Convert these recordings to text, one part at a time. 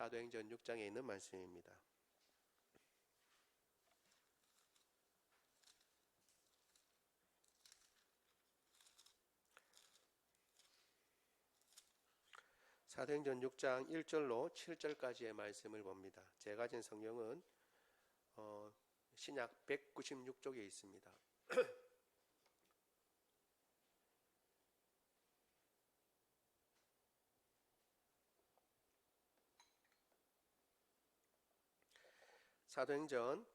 사도행전 6장에 있는 말씀입니다. 사도행전 6장 1절로 7절까지의 말씀을 봅니다. 제가 가진 성경은 신약 196쪽에 있습니다. 사도행전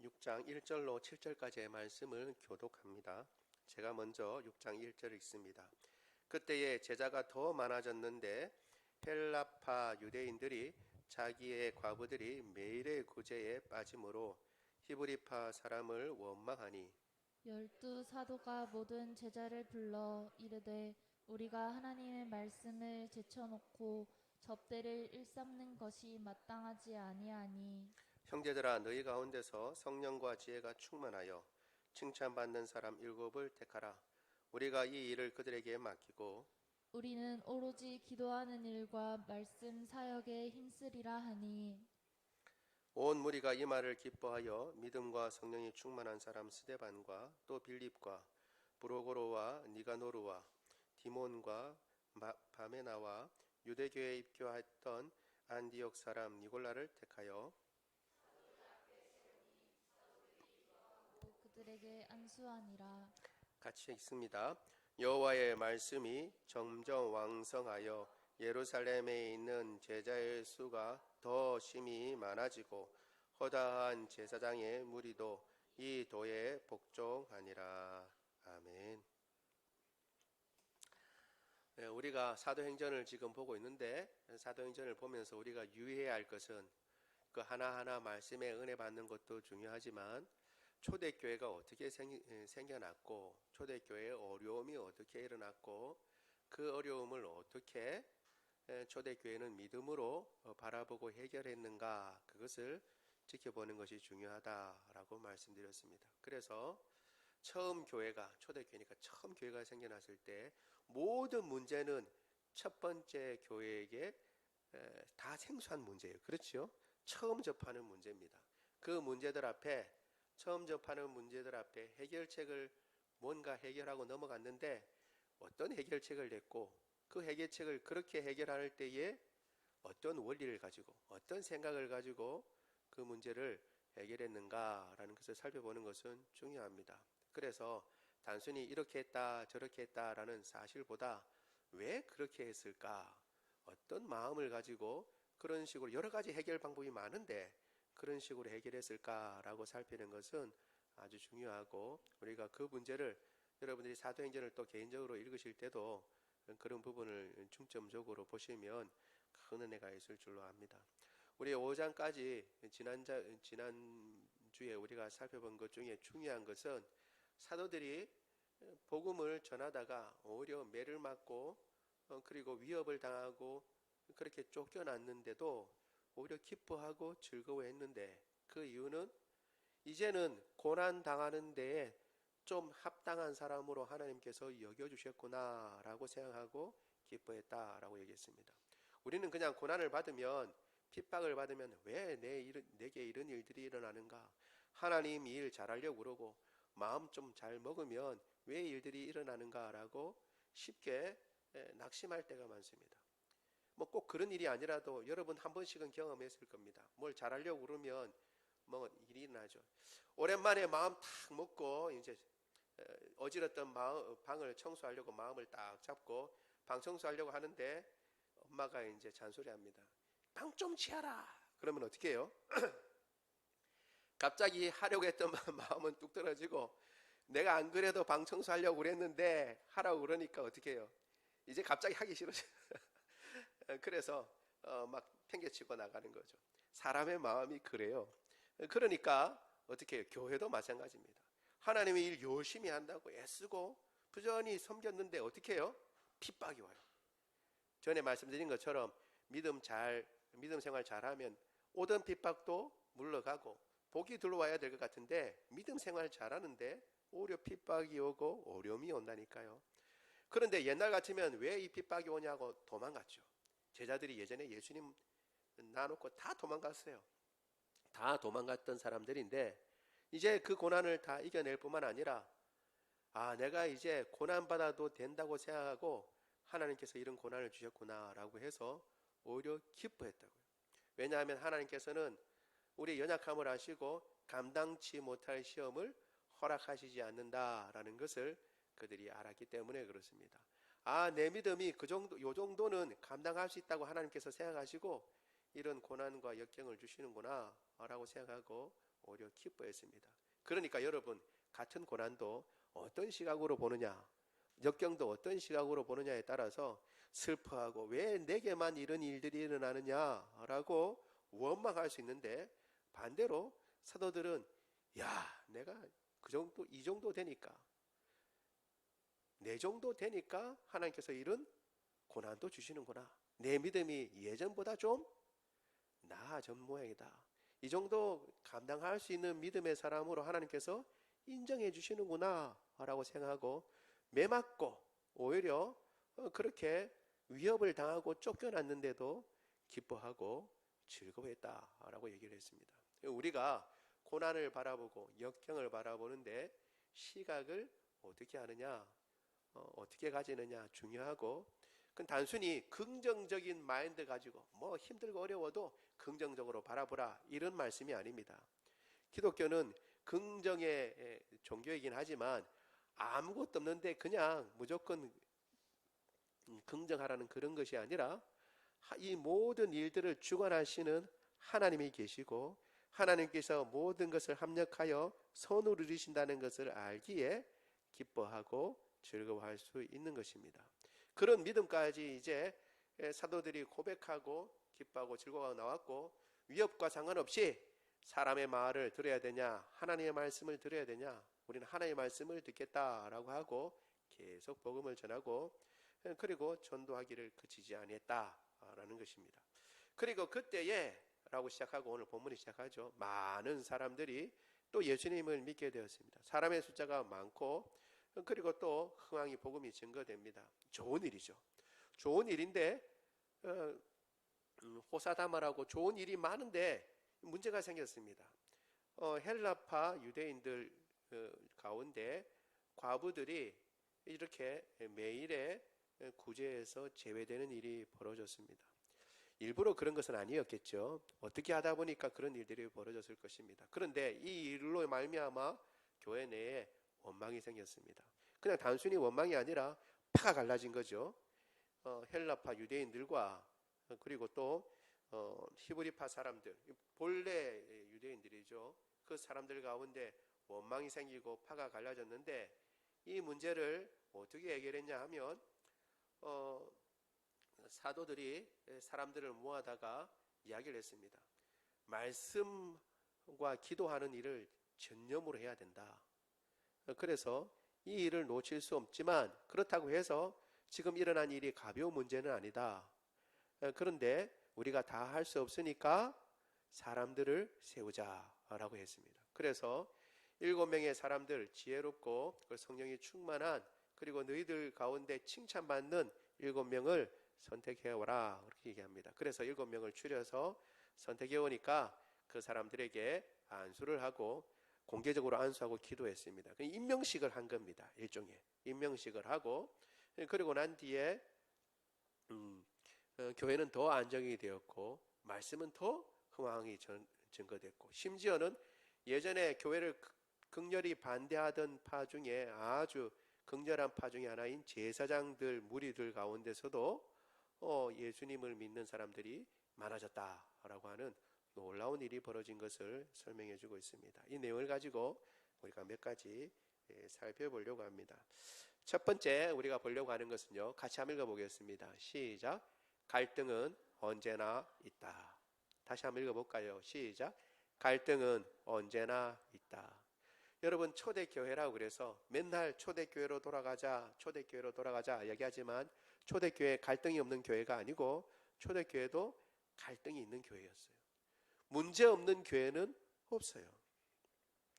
6장 1절로 7절까지의 말씀을 교독합니다. 제가 먼저 6장 1절을 읽습니다. 그때에 제자가 더 많아졌는데 헬라파 유대인들이 자기의 과부들이 매일의 구제에 빠짐으로 히브리파 사람을 원망하니 12 사도가 모든 제자를 불러 이르되 우리가 하나님의 말씀을 제쳐놓고 접대를 일삼는 것이 마땅하지 아니하니 형제들아 너희 가운데서 성령과 지혜가 충만하여 칭찬받는 사람 7을 택하라. 우리가 이 일을 그들에게 맡기고 우리는 오로지 기도하는 일과 말씀 사역에 힘쓰리라 하니 온 무리가 이 말을 기뻐하여 믿음과 성령이 충만한 사람 스데반과 또 빌립과 브로고로와 니가노르와 디몬과 바메나와 유대교에 입교했던 안디옥 사람 니골라를 택하여 그들에게 안수하니라. 같이 읽습니다. 여호와의 말씀이 점점 왕성하여 예루살렘에 있는 제자의 수가 더 심히 많아지고 허다한 제사장의 무리도 이 도에 복종하니라. 아멘. 우리가 사도행전을 지금 보고 있는데 사도행전을 보면서 우리가 유의해야 할 것은 그 하나하나 말씀에 은혜 받는 것도 중요하지만 초대교회가 어떻게 생겨났고 초대교회의 어려움이 어떻게 일어났고 그 어려움을 어떻게 초대교회는 믿음으로 바라보고 해결했는가 그것을 지켜보는 것이 중요하다라고 말씀드렸습니다. 그래서 처음 교회가 초대교회니까 처음 교회가 생겨났을 때 모든 문제는 첫 번째 교회에게 다 생소한 문제예요. 그렇죠? 처음 접하는 문제입니다. 그 문제들 앞에 처음 접하는 문제들 앞에 해결책을 뭔가 해결하고 넘어갔는데 어떤 해결책을 냈고 그 해결책을 그렇게 해결할 때에 어떤 원리를 가지고 어떤 생각을 가지고 그 문제를 해결했는가라는 것을 살펴보는 것은 중요합니다. 그래서 단순히 이렇게 했다 저렇게 했다라는 사실보다 왜 그렇게 했을까 어떤 마음을 가지고 그런 식으로 여러 가지 해결 방법이 많은데 그런 식으로 해결했을까라고 살피는 것은 아주 중요하고 우리가 그 문제를 여러분들이 사도행전을 또 개인적으로 읽으실 때도 그런 부분을 중점적으로 보시면 큰 은혜가 있을 줄로 압니다. 우리 5장까지 지난주에 우리가 살펴본 것 중에 중요한 것은 사도들이 복음을 전하다가 오히려 매를 맞고 그리고 위협을 당하고 그렇게 쫓겨났는데도 오히려 기뻐하고 즐거워했는데 그 이유는 이제는 고난 당하는 데에 좀 합당한 사람으로 하나님께서 여겨주셨구나 라고 생각하고 기뻐했다라고 얘기했습니다. 우리는 그냥 고난을 받으면 핍박을 받으면 왜 내게 이런 일들이 일어나는가 하나님 일 잘하려고 그러고 마음 좀 잘 먹으면 왜 일들이 일어나는가 라고 쉽게 낙심할 때가 많습니다. 뭐 꼭 그런 일이 아니라도 여러분 한 번씩은 경험했을 겁니다. 뭘 잘하려고 그러면 뭐 일이 일어나죠. 오랜만에 마음 탁 먹고 이제 어지럽던 방을 청소하려고 마음을 딱 잡고 방 청소하려고 하는데 엄마가 이제 잔소리합니다. 방 좀 치워라. 그러면 어떻게 해요? 갑자기 하려고 했던 마음은 뚝 떨어지고 내가 안 그래도 방 청소하려고 그랬는데 하라고 그러니까 어떻게 해요? 이제 갑자기 하기 싫어져요. 그래서 막 팽개치고 나가는 거죠. 사람의 마음이 그래요. 그러니까 어떻게 해요? 교회도 마찬가지입니다. 하나님의 일 열심히 한다고 애쓰고 부지런히 섬겼는데 어떻게 해요? 핍박이 와요. 전에 말씀드린 것처럼 믿음 생활 잘하면 오던 핍박도 물러가고 복이 들어와야 될 것 같은데 믿음 생활 잘하는데 오히려 핍박이 오고 어려움이 온다니까요. 그런데 옛날 같으면 왜 이 핍박이 오냐고 도망갔죠. 제자들이 예전에 예수님 놔놓고 다 도망갔어요. 다 도망갔던 사람들인데 이제 그 고난을 다 이겨낼 뿐만 아니라 내가 이제 고난받아도 된다고 생각하고 하나님께서 이런 고난을 주셨구나라고 해서 오히려 기뻐했다고요. 왜냐하면 하나님께서는 우리의 연약함을 아시고 감당치 못할 시험을 허락하시지 않는다라는 것을 그들이 알았기 때문에 그렇습니다. 내 믿음이 요 정도는 감당할 수 있다고 하나님께서 생각하시고 이런 고난과 역경을 주시는구나 라고 생각하고 오히려 기뻐했습니다. 그러니까 여러분, 같은 고난도 어떤 시각으로 보느냐, 역경도 어떤 시각으로 보느냐에 따라서 슬퍼하고 왜 내게만 이런 일들이 일어나느냐라고 원망할 수 있는데, 반대로 사도들은 내가 이 정도 되니까, 내 정도 되니까 하나님께서 이런 고난도 주시는구나. 내 믿음이 예전보다 좀 나아진 모양이다. 이 정도 감당할 수 있는 믿음의 사람으로 하나님께서 인정해 주시는구나 라고 생각하고 매맞고 오히려 그렇게 위협을 당하고 쫓겨났는데도 기뻐하고 즐거워했다라고 얘기를 했습니다. 우리가 고난을 바라보고 역경을 바라보는데 시각을 어떻게 하느냐, 어떻게 가지느냐 중요하고, 그건 단순히 긍정적인 마인드 가지고 힘들고 어려워도 긍정적으로 바라보라 이런 말씀이 아닙니다. 기독교는 긍정의 종교이긴 하지만 아무것도 없는데 그냥 무조건 긍정하라는 그런 것이 아니라 이 모든 일들을 주관하시는 하나님이 계시고 하나님께서 모든 것을 합력하여 선으로 이루신다는 것을 알기에 기뻐하고 즐거워할 수 있는 것입니다. 그런 믿음까지 이제 사도들이 고백하고 기뻐하고 즐거워하고 나왔고, 위협과 상관없이 사람의 말을 들어야 되냐, 하나님의 말씀을 들어야 되냐, 우리는 하나님의 말씀을 듣겠다라고 하고 계속 복음을 전하고, 그리고 전도하기를 그치지 아니했다라는 것입니다. 그리고 그때에 라고 시작하고 오늘 본문이 시작하죠. 많은 사람들이 또 예수님을 믿게 되었습니다. 사람의 숫자가 많고, 그리고 또 흥왕이 복음이 증거됩니다. 좋은 일이죠. 좋은 일인데 호사다마라고 좋은 일이 많은데 문제가 생겼습니다. 헬라파 유대인들 가운데 과부들이 이렇게 매일의 구제에서 제외되는 일이 벌어졌습니다. 일부러 그런 것은 아니었겠죠. 어떻게 하다 보니까 그런 일들이 벌어졌을 것입니다. 그런데 이 일로 말미암아 교회 내에 원망이 생겼습니다. 그냥 단순히 원망이 아니라 파가 갈라진 거죠. 헬라파 유대인들과 그리고 또 히브리파 사람들, 본래 유대인들이죠. 그 사람들 가운데 원망이 생기고 파가 갈라졌는데, 이 문제를 어떻게 해결했냐 하면 사도들이 사람들을 모아다가 이야기를 했습니다. 말씀과 기도하는 일을 전념으로 해야 된다. 그래서 이 일을 놓칠 수 없지만 그렇다고 해서 지금 일어난 일이 가벼운 문제는 아니다. 그런데 우리가 다 할 수 없으니까 사람들을 세우자라고 했습니다. 그래서 7명의 사람들, 지혜롭고 성령이 충만한, 그리고 너희들 가운데 칭찬받는 7명을 선택해오라 그렇게 얘기합니다. 그래서 7명을 추려서 선택해오니까 그 사람들에게 안수를 하고 공개적으로 안수하고 기도했습니다. 임명식을 한 겁니다. 일종의 임명식을 하고, 그리고 난 뒤에 교회는 더 안정이 되었고 말씀은 더 흥황이 증거됐고, 심지어는 예전에 교회를 극렬히 반대하던 파 중에 아주 극렬한 파 중에 하나인 제사장들 무리들 가운데서도 예수님을 믿는 사람들이 많아졌다라고 하는 놀라운 일이 벌어진 것을 설명해 주고 있습니다. 이 내용을 가지고 우리가 몇 가지 살펴보려고 합니다. 첫 번째 우리가 보려고 하는 것은요, 같이 한번 읽어보겠습니다. 시작. 갈등은 언제나 있다. 다시 한번 읽어볼까요? 시작. 갈등은 언제나 있다. 여러분, 초대교회라고 그래서 맨날 초대교회로 돌아가자 얘기하지만 초대교회 갈등이 없는 교회가 아니고 초대교회도 갈등이 있는 교회였어요. 문제 없는 교회는 없어요.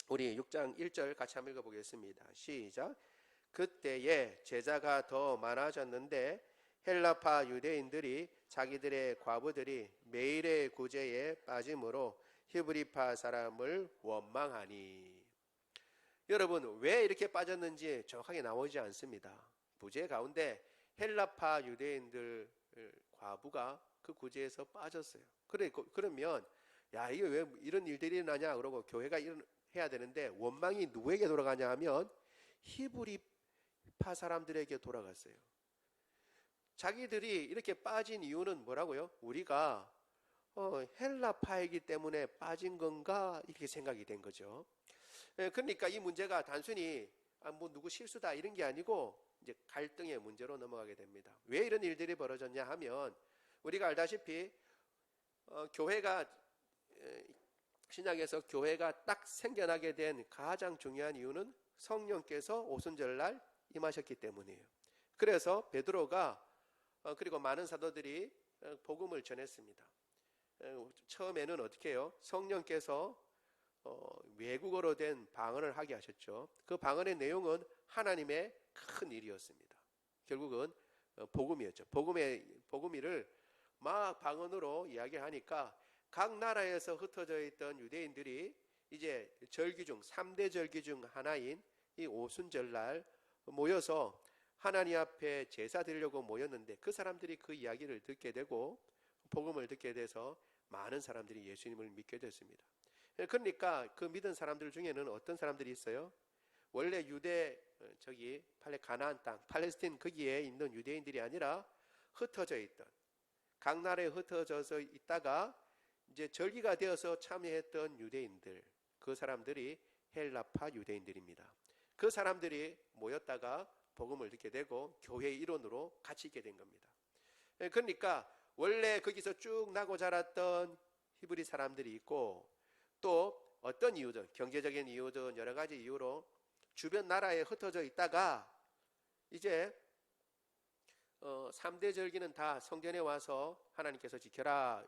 우리 6장 1절 같이 한번 읽어보겠습니다. 시작. 그때에 제자가 더 많아졌는데 헬라파 유대인들이 자기들의 과부들이 매일의 구제에 빠짐으로 히브리파 사람을 원망하니. 여러분, 왜 이렇게 빠졌는지 정확하게 나오지 않습니다. 구제 가운데 헬라파 유대인들 과부가 그 구제에서 빠졌어요. 그러면 야, 이게 왜 이런 일들이 일어나냐 그러고 교회가 해야 되는데 원망이 누구에게 돌아가냐 하면 히브리파 사람들에게 돌아갔어요. 자기들이 이렇게 빠진 이유는 뭐라고요? 우리가 헬라파이기 때문에 빠진 건가 이렇게 생각이 된 거죠. 그러니까 이 문제가 단순히 뭐 누구 실수다 이런 게 아니고 이제 갈등의 문제로 넘어가게 됩니다. 왜 이런 일들이 벌어졌냐 하면 우리가 알다시피 교회가 신약에서 교회가 딱 생겨나게 된 가장 중요한 이유는 성령께서 오순절날 임하셨기 때문이에요. 그래서 베드로가 그리고 많은 사도들이 복음을 전했습니다. 처음에는 어떻게 해요? 성령께서 외국어로 된 방언을 하게 하셨죠. 그 방언의 내용은 하나님의 큰 일이었습니다. 결국은 복음이었죠. 복음이를 막 방언으로 이야기하니까 각 나라에서 흩어져 있던 유대인들이 이제 절기 중 3대 절기 중 하나인 이 오순절날 모여서 하나님 앞에 제사 드리려고 모였는데 그 사람들이 그 이야기를 듣게 되고 복음을 듣게 돼서 많은 사람들이 예수님을 믿게 됐습니다. 그러니까 그 믿은 사람들 중에는 어떤 사람들이 있어요? 원래 유대 가나안 땅 팔레스틴 거기에 있는 유대인들이 아니라 흩어져 있던 각 나라에 흩어져서 있다가 이제 절기가 되어서 참여했던 유대인들, 그 사람들이 헬라파 유대인들입니다. 그 사람들이 모였다가 복음을 듣게 되고 교회의 일원으로 같이 있게 된 겁니다. 그러니까 원래 거기서 쭉 나고 자랐던 히브리 사람들이 있고 또 어떤 이유든 경제적인 이유든 여러 가지 이유로 주변 나라에 흩어져 있다가 이제 3대 절기는 다 성전에 와서 하나님께서 지켜라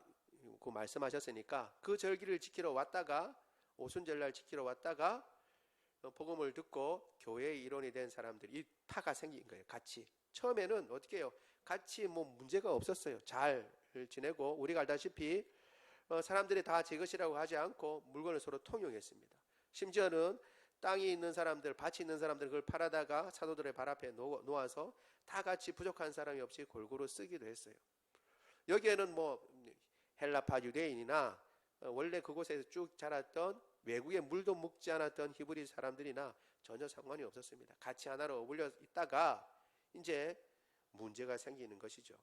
그 말씀하셨으니까 그 절기를 지키러 왔다가 오순절날 지키러 왔다가 복음을 듣고 교회의 일원이 된 사람들이 이 파가 생긴 거예요. 같이 처음에는 어떻게 해요? 같이 뭐 문제가 없었어요. 잘 지내고 우리가 알다시피 사람들이 다 제 것이라고 하지 않고 물건을 서로 통용했습니다. 심지어는 땅이 있는 사람들, 밭이 있는 사람들 그걸 팔아다가 사도들의 발 앞에 놓아서 다 같이 부족한 사람이 없이 골고루 쓰기도 했어요. 여기에는 뭐 헬라파 유대인이나 원래 그곳에서 쭉 자랐던 외국에 물도 묵지 않았던 히브리 사람들이나 전혀 상관이 없었습니다. 같이 하나로 어울려 있다가 이제 문제가 생기는 것이죠.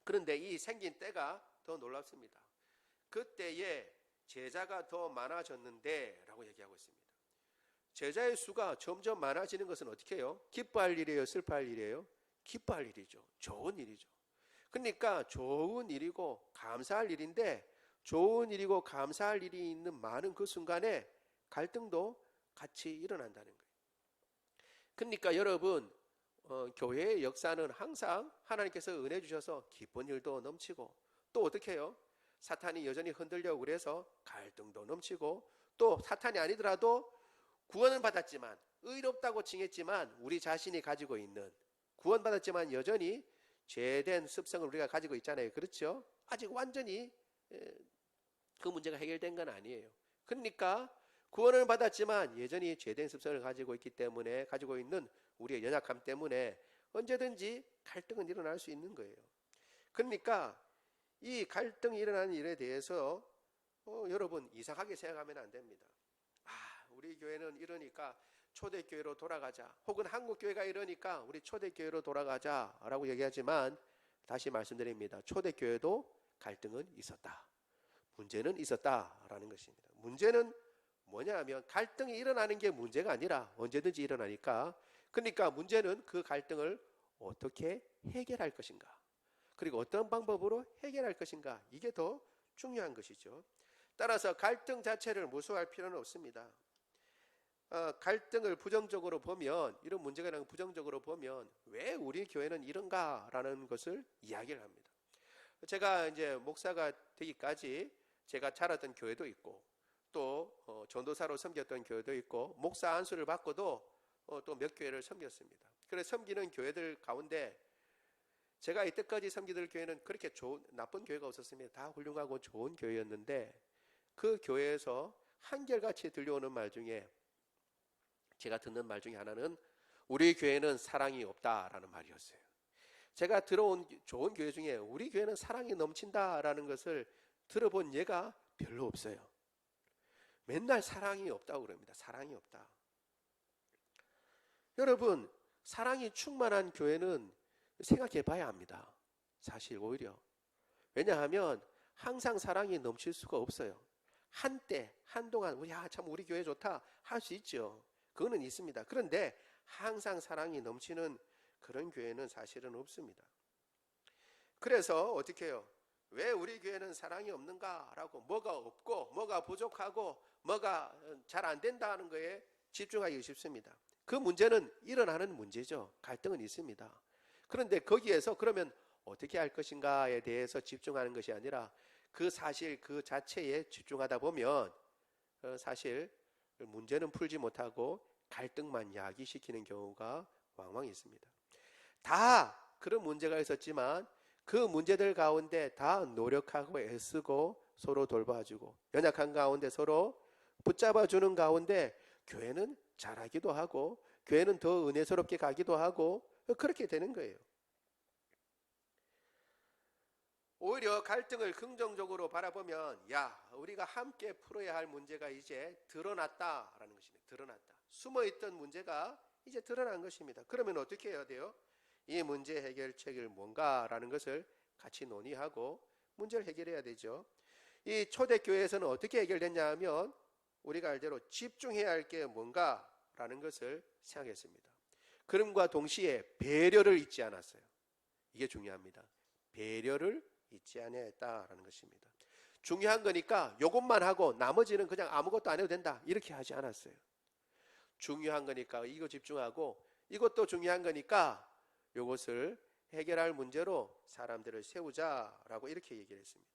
그런데 이 생긴 때가 더 놀랍습니다. 그때에 제자가 더 많아졌는데 라고 얘기하고 있습니다. 제자의 수가 점점 많아지는 것은 어떻게 해요? 기뻐할 일이에요? 슬퍼할 일이에요? 기뻐할 일이죠. 좋은 일이죠. 그러니까 좋은 일이고 감사할 일인데 좋은 일이고 감사할 일이 있는 많은 그 순간에 갈등도 같이 일어난다는 거예요. 그러니까 여러분 교회의 역사는 항상 하나님께서 은혜 주셔서 기쁜 일도 넘치고 또 어떻게 해요? 사탄이 여전히 흔들려고 그래서 갈등도 넘치고 또 사탄이 아니더라도 구원은 받았지만 의롭다고 칭했지만 우리 자신이 가지고 있는 구원받았지만 여전히 죄된 습성을 우리가 가지고 있잖아요. 그렇죠? 아직 완전히 그 문제가 해결된 건 아니에요. 그러니까 구원을 받았지만 여전히 죄된 습성을 가지고 있기 때문에 가지고 있는 우리의 연약함 때문에 언제든지 갈등은 일어날 수 있는 거예요. 그러니까 이 갈등이 일어나는 일에 대해서 여러분 이상하게 생각하면 안 됩니다. 우리 교회는 이러니까 초대교회로 돌아가자. 혹은 한국교회가 이러니까 우리 초대교회로 돌아가자라고 얘기하지만 다시 말씀드립니다. 초대교회도 갈등은 있었다. 문제는 있었다라는 것입니다. 문제는 뭐냐 하면 갈등이 일어나는 게 문제가 아니라 언제든지 일어나니까 그러니까 문제는 그 갈등을 어떻게 해결할 것인가 그리고 어떤 방법으로 해결할 것인가 이게 더 중요한 것이죠. 따라서 갈등 자체를 무서워할 필요는 없습니다. 갈등을 부정적으로 보면 이런 문제가 있는 부정적으로 보면 왜 우리 교회는 이런가라는 것을 이야기를 합니다. 제가 이제 목사가 되기까지 제가 자랐던 교회도 있고 또 전도사로 섬겼던 교회도 있고 목사 안수를 받고도 또 몇 교회를 섬겼습니다. 그래서 섬기는 교회들 가운데 제가 이때까지 섬기던 교회는 그렇게 나쁜 교회가 없었습니다. 다 훌륭하고 좋은 교회였는데 그 교회에서 한결같이 들려오는 말 중에 제가 듣는 말 중에 하나는 우리 교회는 사랑이 없다라는 말이었어요. 제가 들어온 좋은 교회 중에 우리 교회는 사랑이 넘친다라는 것을 들어본 예가 별로 없어요. 맨날 사랑이 없다고 그럽니다. 사랑이 없다. 여러분, 사랑이 충만한 교회는 생각해 봐야 합니다. 사실 오히려. 왜냐하면 항상 사랑이 넘칠 수가 없어요. 한때, 한동안 참 우리 교회 좋다 할 수 있죠. 그거는 있습니다. 그런데 항상 사랑이 넘치는 그런 교회는 사실은 없습니다. 그래서 어떻게 해요? 왜 우리 교회는 사랑이 없는가라고 뭐가 없고 뭐가 부족하고 뭐가 잘 안 된다는 거에 집중하기 쉽습니다. 그 문제는 일어나는 문제죠. 갈등은 있습니다. 그런데 거기에서 그러면 어떻게 할 것인가에 대해서 집중하는 것이 아니라 그 사실 그 자체에 집중하다 보면 사실 문제는 풀지 못하고 갈등만 야기시키는 경우가 왕왕 있습니다. 다 그런 문제가 있었지만 그 문제들 가운데 다 노력하고 애쓰고 서로 돌봐주고 연약한 가운데 서로 붙잡아주는 가운데 교회는 잘하기도 하고 교회는 더 은혜스럽게 가기도 하고 그렇게 되는 거예요. 오히려 갈등을 긍정적으로 바라보면 우리가 함께 풀어야 할 문제가 이제 드러났다라는 것입니다. 드러났다. 숨어있던 문제가 이제 드러난 것입니다. 그러면 어떻게 해야 돼요? 이 문제 해결책을 뭔가라는 것을 같이 논의하고 문제를 해결해야 되죠. 이 초대교회에서는 어떻게 해결됐냐 하면 우리가 알대로 집중해야 할 게 뭔가라는 것을 생각했습니다. 그럼과 동시에 배려를 잊지 않았어요. 이게 중요합니다. 배려를 잊지 아니했다라는 것입니다. 중요한 거니까 이것만 하고 나머지는 그냥 아무것도 안 해도 된다 이렇게 하지 않았어요. 중요한 거니까 이거 집중하고 이것도 중요한 거니까 이것을 해결할 문제로 사람들을 세우자라고 이렇게 얘기를 했습니다.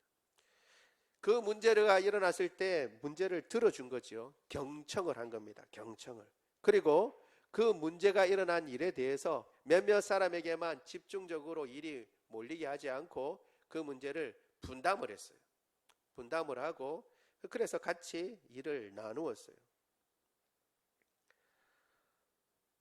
그 문제가 일어났을 때 문제를 들어준 거죠. 경청을 한 겁니다. 경청을. 그리고 그 문제가 일어난 일에 대해서 몇몇 사람에게만 집중적으로 일이 몰리게 하지 않고 그 문제를 분담을 했어요. 분담을 하고 그래서 같이 일을 나누었어요.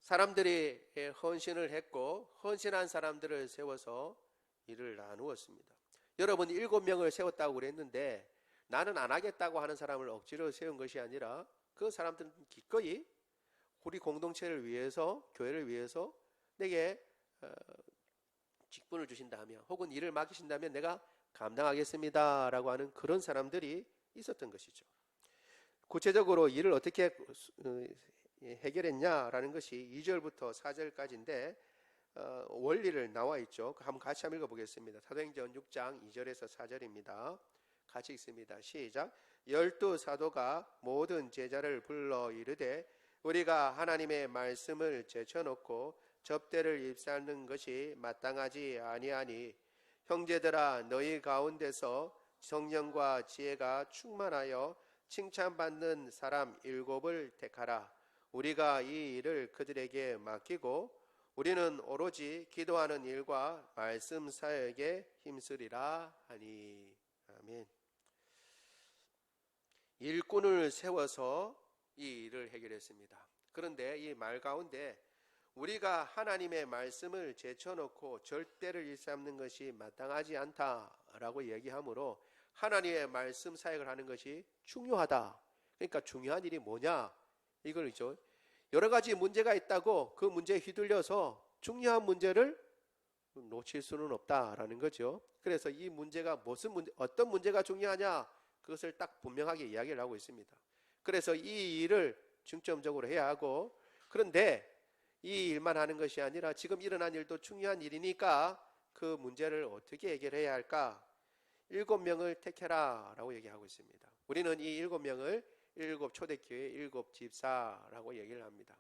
사람들이 헌신을 했고 헌신한 사람들을 세워서 일을 나누었습니다. 여러분 7명을 세웠다고 그랬는데 나는 안 하겠다고 하는 사람을 억지로 세운 것이 아니라 그 사람들은 기꺼이 우리 공동체를 위해서 교회를 위해서 내게 직분을 주신다면 혹은 일을 맡기신다면 내가 감당하겠습니다 라고 하는 그런 사람들이 있었던 것이죠. 구체적으로 일을 어떻게 해결했냐라는 것이 2절부터 4절까지인데 원리를 나와 있죠. 한번 같이 한번 읽어보겠습니다. 사도행전 6장 2절에서 4절입니다. 같이 읽습니다. 시작. 12 사도가 모든 제자를 불러 이르되 우리가 하나님의 말씀을 제쳐놓고 접대를 입사하는 것이 마땅하지 아니하니 형제들아 너희 가운데서 성령과 지혜가 충만하여 칭찬받는 사람 7을 택하라. 우리가 이 일을 그들에게 맡기고 우리는 오로지 기도하는 일과 말씀 사역에 힘쓰리라 하니. 아멘. 일꾼을 세워서 이 일을 해결했습니다. 그런데 이 말 가운데 우리가 하나님의 말씀을 제쳐놓고 절대를 일삼는 것이 마땅하지 않다라고 얘기하므로 하나님의 말씀 사역을 하는 것이 중요하다. 그러니까 중요한 일이 뭐냐? 이걸죠. 여러 가지 문제가 있다고 그 문제에 휘둘려서 중요한 문제를 놓칠 수는 없다라는 거죠. 그래서 이 문제가 어떤 문제가 중요하냐? 그것을 딱 분명하게 이야기를 하고 있습니다. 그래서 이 일을 중점적으로 해야 하고 그런데 이 일만 하는 것이 아니라 지금 일어난 일도 중요한 일이니까 그 문제를 어떻게 해결해야 할까? 7명을 택해라 라고 얘기하고 있습니다. 우리는 이 7명을 7 초대교회 7 집사라고 얘기를 합니다.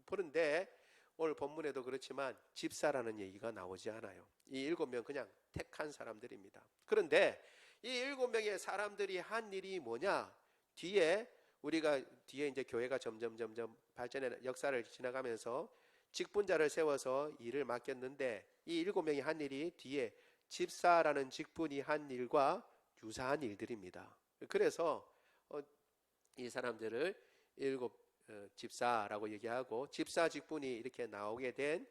그런데 오늘 본문에도 그렇지만 집사라는 얘기가 나오지 않아요. 이 7명 그냥 택한 사람들입니다. 그런데 이 7명의 사람들이 한 일이 뭐냐? 뒤에 이제 교회가 점점 발전의 역사를 지나가면서 직분자를 세워서 일을 맡겼는데 이 7명이 한 일이 뒤에 집사라는 직분이 한 일과 유사한 일들입니다. 그래서 이 사람들을 7 집사라고 얘기하고 집사 직분이 이렇게 나오게 된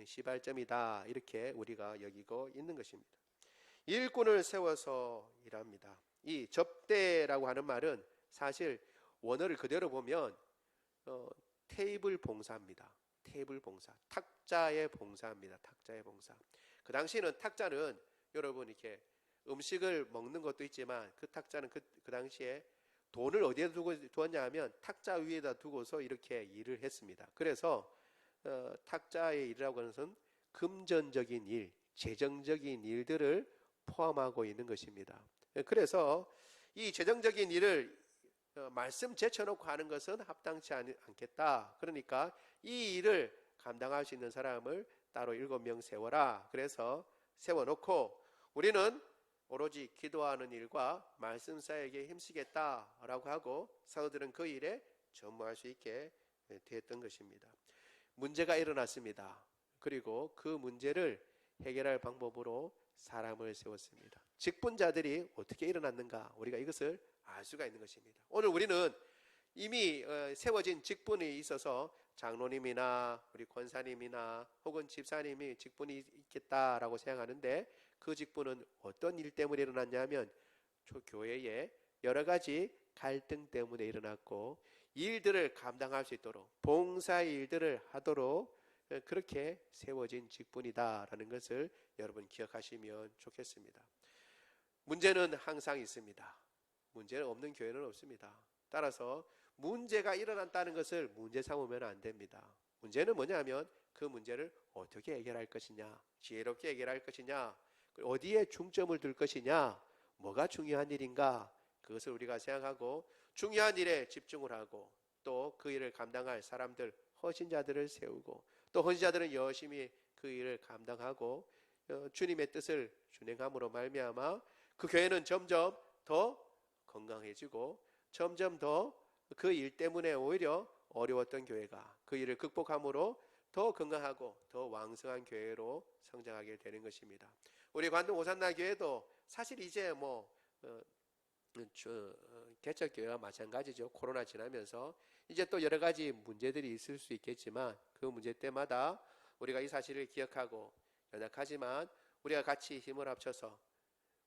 시발점이다, 이렇게 우리가 여기고 있는 것입니다. 일꾼을 세워서 일합니다. 이 접대라고 하는 말은 사실 원어를 그대로 보면 테이블 봉사입니다. 테이블 봉사, 탁자의 봉사입니다. 탁자의 봉사. 그 당시에는 탁자는 여러분 이렇게 음식을 먹는 것도 있지만 그 탁자는 그 당시에 돈을 어디에 두었냐 하면 탁자 위에다 두고서 이렇게 일을 했습니다. 그래서 탁자의 일이라고 하는 것은 금전적인 일, 재정적인 일들을 포함하고 있는 것입니다. 그래서 이 재정적인 일을 말씀 제쳐놓고 하는 것은 합당치 않겠다. 그러니까 이 일을 감당할 수 있는 사람을 따로 7명 세워라. 그래서 세워놓고 우리는 오로지 기도하는 일과 말씀 사역에 힘쓰겠다라고 하고 사도들은 그 일에 전무할 수 있게 되었던 것입니다. 문제가 일어났습니다. 그리고 그 문제를 해결할 방법으로 사람을 세웠습니다. 직분자들이 어떻게 일어났는가, 우리가 이것을 알 수가 있는 것입니다. 오늘 우리는 이미 세워진 직분이 있어서 장로님이나 우리 권사님이나 혹은 집사님이 직분이 있겠다라고 생각하는데, 그 직분은 어떤 일 때문에 일어났냐면 교회에 여러 가지 갈등 때문에 일어났고, 일들을 감당할 수 있도록 봉사의 일들을 하도록 그렇게 세워진 직분이다라는 것을 여러분 기억하시면 좋겠습니다. 문제는 항상 있습니다. 문제는 없는 교회는 없습니다. 따라서 문제가 일어났다는 것을 문제 삼으면 안 됩니다. 문제는 뭐냐면 그 문제를 어떻게 해결할 것이냐, 지혜롭게 해결할 것이냐, 어디에 중점을 둘 것이냐, 뭐가 중요한 일인가, 그것을 우리가 생각하고 중요한 일에 집중을 하고 또 그 일을 감당할 사람들, 헌신자들을 세우고 또 헌신자들은 열심히 그 일을 감당하고 주님의 뜻을 준행함으로 말미암아 그 교회는 점점 더 건강해지고 점점 더 그 일 때문에 오히려 어려웠던 교회가 그 일을 극복함으로 더 건강하고 더 왕성한 교회로 성장하게 되는 것입니다. 우리 관동 오산나 교회도 사실 이제 개척교회와 마찬가지죠. 코로나 지나면서 이제 또 여러 가지 문제들이 있을 수 있겠지만 그 문제 때마다 우리가 이 사실을 기억하고 연약하지만 우리가 같이 힘을 합쳐서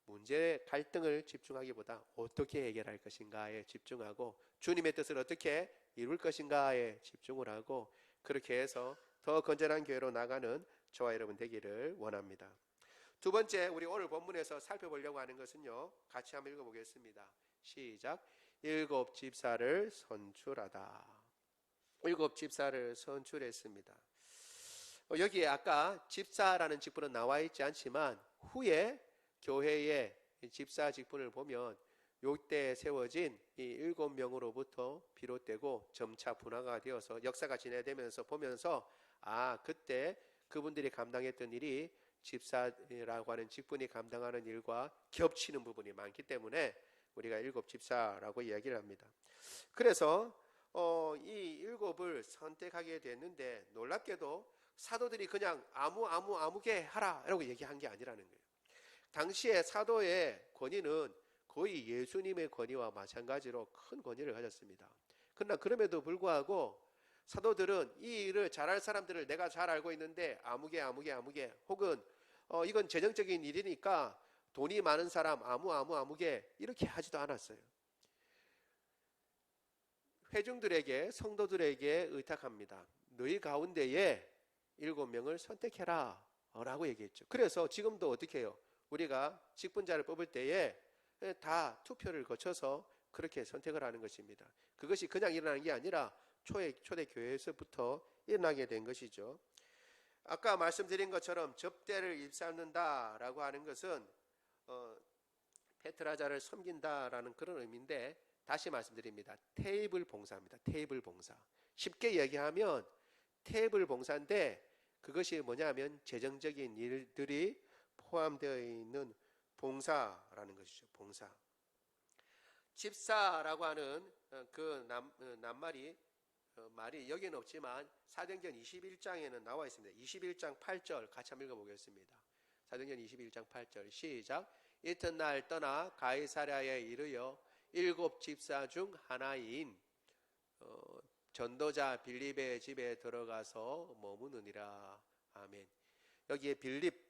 문제의 갈등을 집중하기보다 어떻게 해결할 것인가에 집중하고 주님의 뜻을 어떻게 이룰 것인가에 집중을 하고 그렇게 해서 더 건전한 교회로 나가는 저와 여러분 되기를 원합니다. 두 번째, 우리 오늘 본문에서 살펴보려고 하는 것은요, 같이 한번 읽어보겠습니다. 시작. 7 집사를 선출하다. 7 집사를 선출했습니다. 여기 아까 집사라는 직분은 나와 있지 않지만 후에 교회의 집사 직분을 보면 요때 세워진 이 7명으로부터 비롯되고 점차 분화가 되어서 역사가 진행되면서 보면서 그때 그분들이 감당했던 일이 집사라고 하는 직분이 감당하는 일과 겹치는 부분이 많기 때문에 우리가 7 집사라고 이야기를 합니다. 그래서 이 7을 선택하게 됐는데 놀랍게도 사도들이 그냥 아무개 하라 라고 얘기한 게 아니라는 거예요. 당시에 사도의 권위는 거의 예수님의 권위와 마찬가지로 큰 권위를 가졌습니다. 그러나 그럼에도 불구하고 사도들은 이 일을 잘할 사람들을 내가 잘 알고 있는데 아무개 혹은 이건 재정적인 일이니까 돈이 많은 사람 아무개 이렇게 하지도 않았어요. 회중들에게, 성도들에게 의탁합니다. 너희 가운데에 7명을 선택해라 라고 얘기했죠. 그래서 지금도 어떻게 해요? 우리가 직분자를 뽑을 때에 다 투표를 거쳐서 그렇게 선택을 하는 것입니다. 그것이 그냥 일어나는 게 아니라 초대 교회에서부터 일어나게 된 것이죠. 아까 말씀드린 것처럼 접대를 입삼는다라고 하는 것은 페트라자를 섬긴다라는 그런 의미인데, 다시 말씀드립니다. 테이블 봉사입니다. 테이블 봉사. 쉽게 얘기하면 테이블 봉사인데 그것이 뭐냐면 재정적인 일들이 포함되어 있는 봉사라는 것이죠. 봉사. 집사라고 하는 그 낱말이 말이 여기는 없지만 사도행전 21장에는 나와 있습니다. 21장 8절 같이 한번 읽어보겠습니다. 사도행전 21장 8절 시작. 이튿날 떠나 가이사랴에 이르러 7 집사 중 하나인 전도자 빌립의 집에 들어가서 머무느니라. 아멘. 여기에 빌립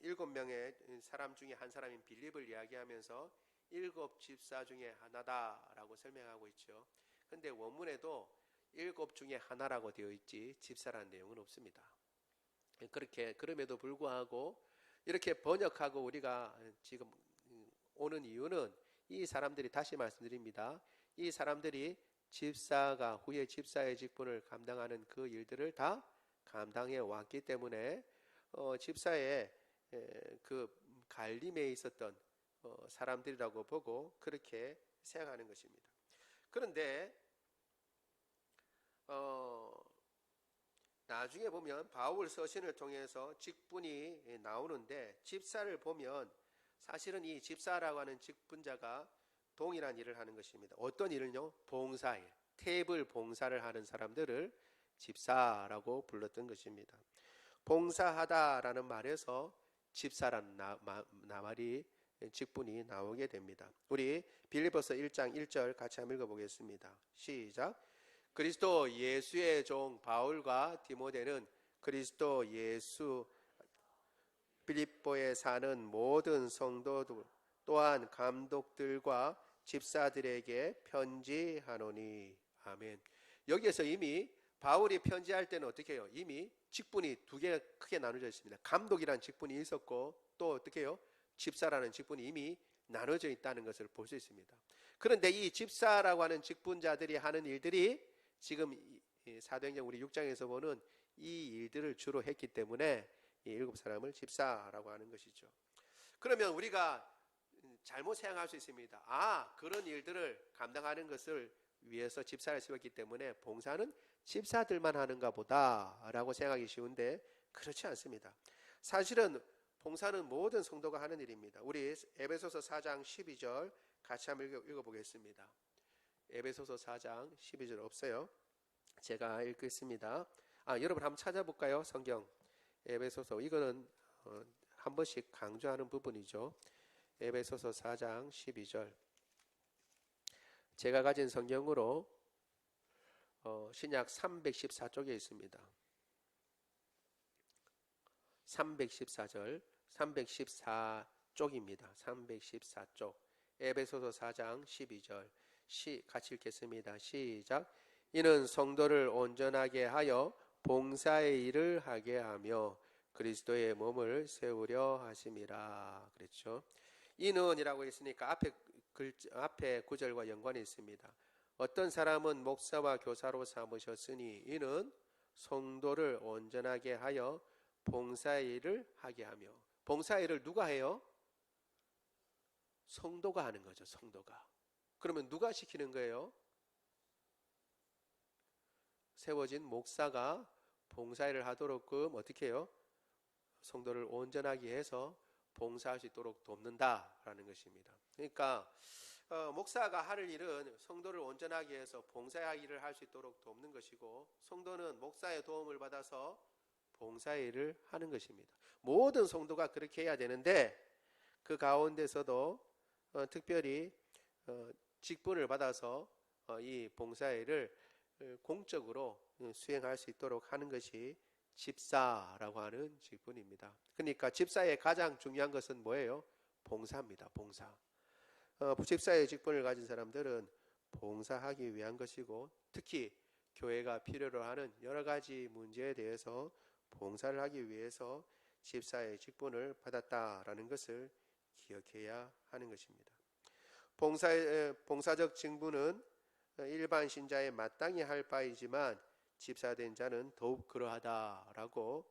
7명의 사람 중에 한 사람인 빌립을 이야기하면서 7 집사 중에 하나다라고 설명하고 있죠. 근데 원문에도 7 중에 하나라고 되어 있지 집사라는 내용은 없습니다. 그렇게 그럼에도 불구하고 이렇게 번역하고 우리가 지금 오는 이유는 이 사람들이 다시 말씀드립니다. 이 사람들이 집사가 후에 집사의 직분을 감당하는 그 일들을 다 감당해 왔기 때문에 집사의 그 갈림에 있었던 사람들이라고 보고 그렇게 생각하는 것입니다. 그런데 나중에 보면 바울 서신을 통해서 직분이 나오는데 집사를 보면 사실은 이 집사라고 하는 직분자가 동일한 일을 하는 것입니다. 어떤 일을요? 봉사일, 테이블 봉사를 하는 사람들을 집사라고 불렀던 것입니다. 봉사하다라는 말에서 집사라는 말이 직분이 나오게 됩니다. 우리 빌립보서 1장 1절 같이 한번 읽어보겠습니다. 시작. 그리스도 예수의 종 바울과 디모데는 그리스도 예수 빌립보에 사는 모든 성도들 또한 감독들과 집사들에게 편지하노니. 아멘. 여기에서 이미 바울이 편지할 때는 어떻게 해요? 이미 직분이 2개 크게 나눠져 있습니다. 감독이라는 직분이 있었고 또 어떻게 해요? 집사라는 직분이 이미 나눠져 있다는 것을 볼 수 있습니다. 그런데 이 집사라고 하는 직분자들이 하는 일들이 지금 사도행전 우리 6장에서 보는 이 일들을 주로 했기 때문에 이 7 사람을 집사라고 하는 것이죠. 그러면 우리가 잘못 생각할 수 있습니다. 그런 일들을 감당하는 것을 위해서 집사를 세웠기 때문에 봉사는 집사들만 하는가 보다라고 생각하기 쉬운데 그렇지 않습니다. 사실은 봉사는 모든 성도가 하는 일입니다. 우리 에베소서 4장 12절 같이 한번 읽어보겠습니다. 에베소서 4장 12절 없어요? 제가 읽겠습니다. 여러분 한번 찾아볼까요? 성경 에베소서 이거는 한 번씩 강조하는 부분이죠. 에베소서 4장 12절 제가 가진 성경으로 신약 314쪽에 있습니다. 314절 314쪽입니다. 314쪽 에베소서 4장 12절 같이 읽겠습니다. 시작. 이는 성도를 온전하게 하여 봉사의 일을 하게 하며 그리스도의 몸을 세우려 하심이라 그랬죠. 이는이라고 했으니까 앞에 구절과 연관이 있습니다. 어떤 사람은 목사와 교사로 삼으셨으니 이는 성도를 온전하게 하여 봉사의 일을 하게 하며. 봉사의 일을 누가 해요? 성도가 하는 거죠. 성도가. 그러면 누가 시키는 거예요? 세워진 목사가 봉사일을 하도록끔 어떻게 해요? 성도를 온전하게 해서 봉사할 수 있도록 돕는다라는 것입니다. 그러니까 목사가 할 일은 성도를 온전하게 해서 봉사의 일을 할 수 있도록 돕는 것이고 성도는 목사의 도움을 받아서 봉사의 일을 하는 것입니다. 모든 성도가 그렇게 해야 되는데 그 가운데서도 특별히 직분을 받아서 이 봉사의 일을 공적으로 수행할 수 있도록 하는 것이 집사라고 하는 직분입니다. 그러니까 집사의 가장 중요한 것은 뭐예요? 봉사입니다. 봉사. 집사의 직분을 가진 사람들은 봉사하기 위한 것이고 특히 교회가 필요로 하는 여러 가지 문제에 대해서 봉사를 하기 위해서 집사의 직분을 받았다라는 것을 기억해야 하는 것입니다. 봉사적 직분은 일반 신자에 마땅히 할 바이지만 집사된 자는 더욱 그러하다라고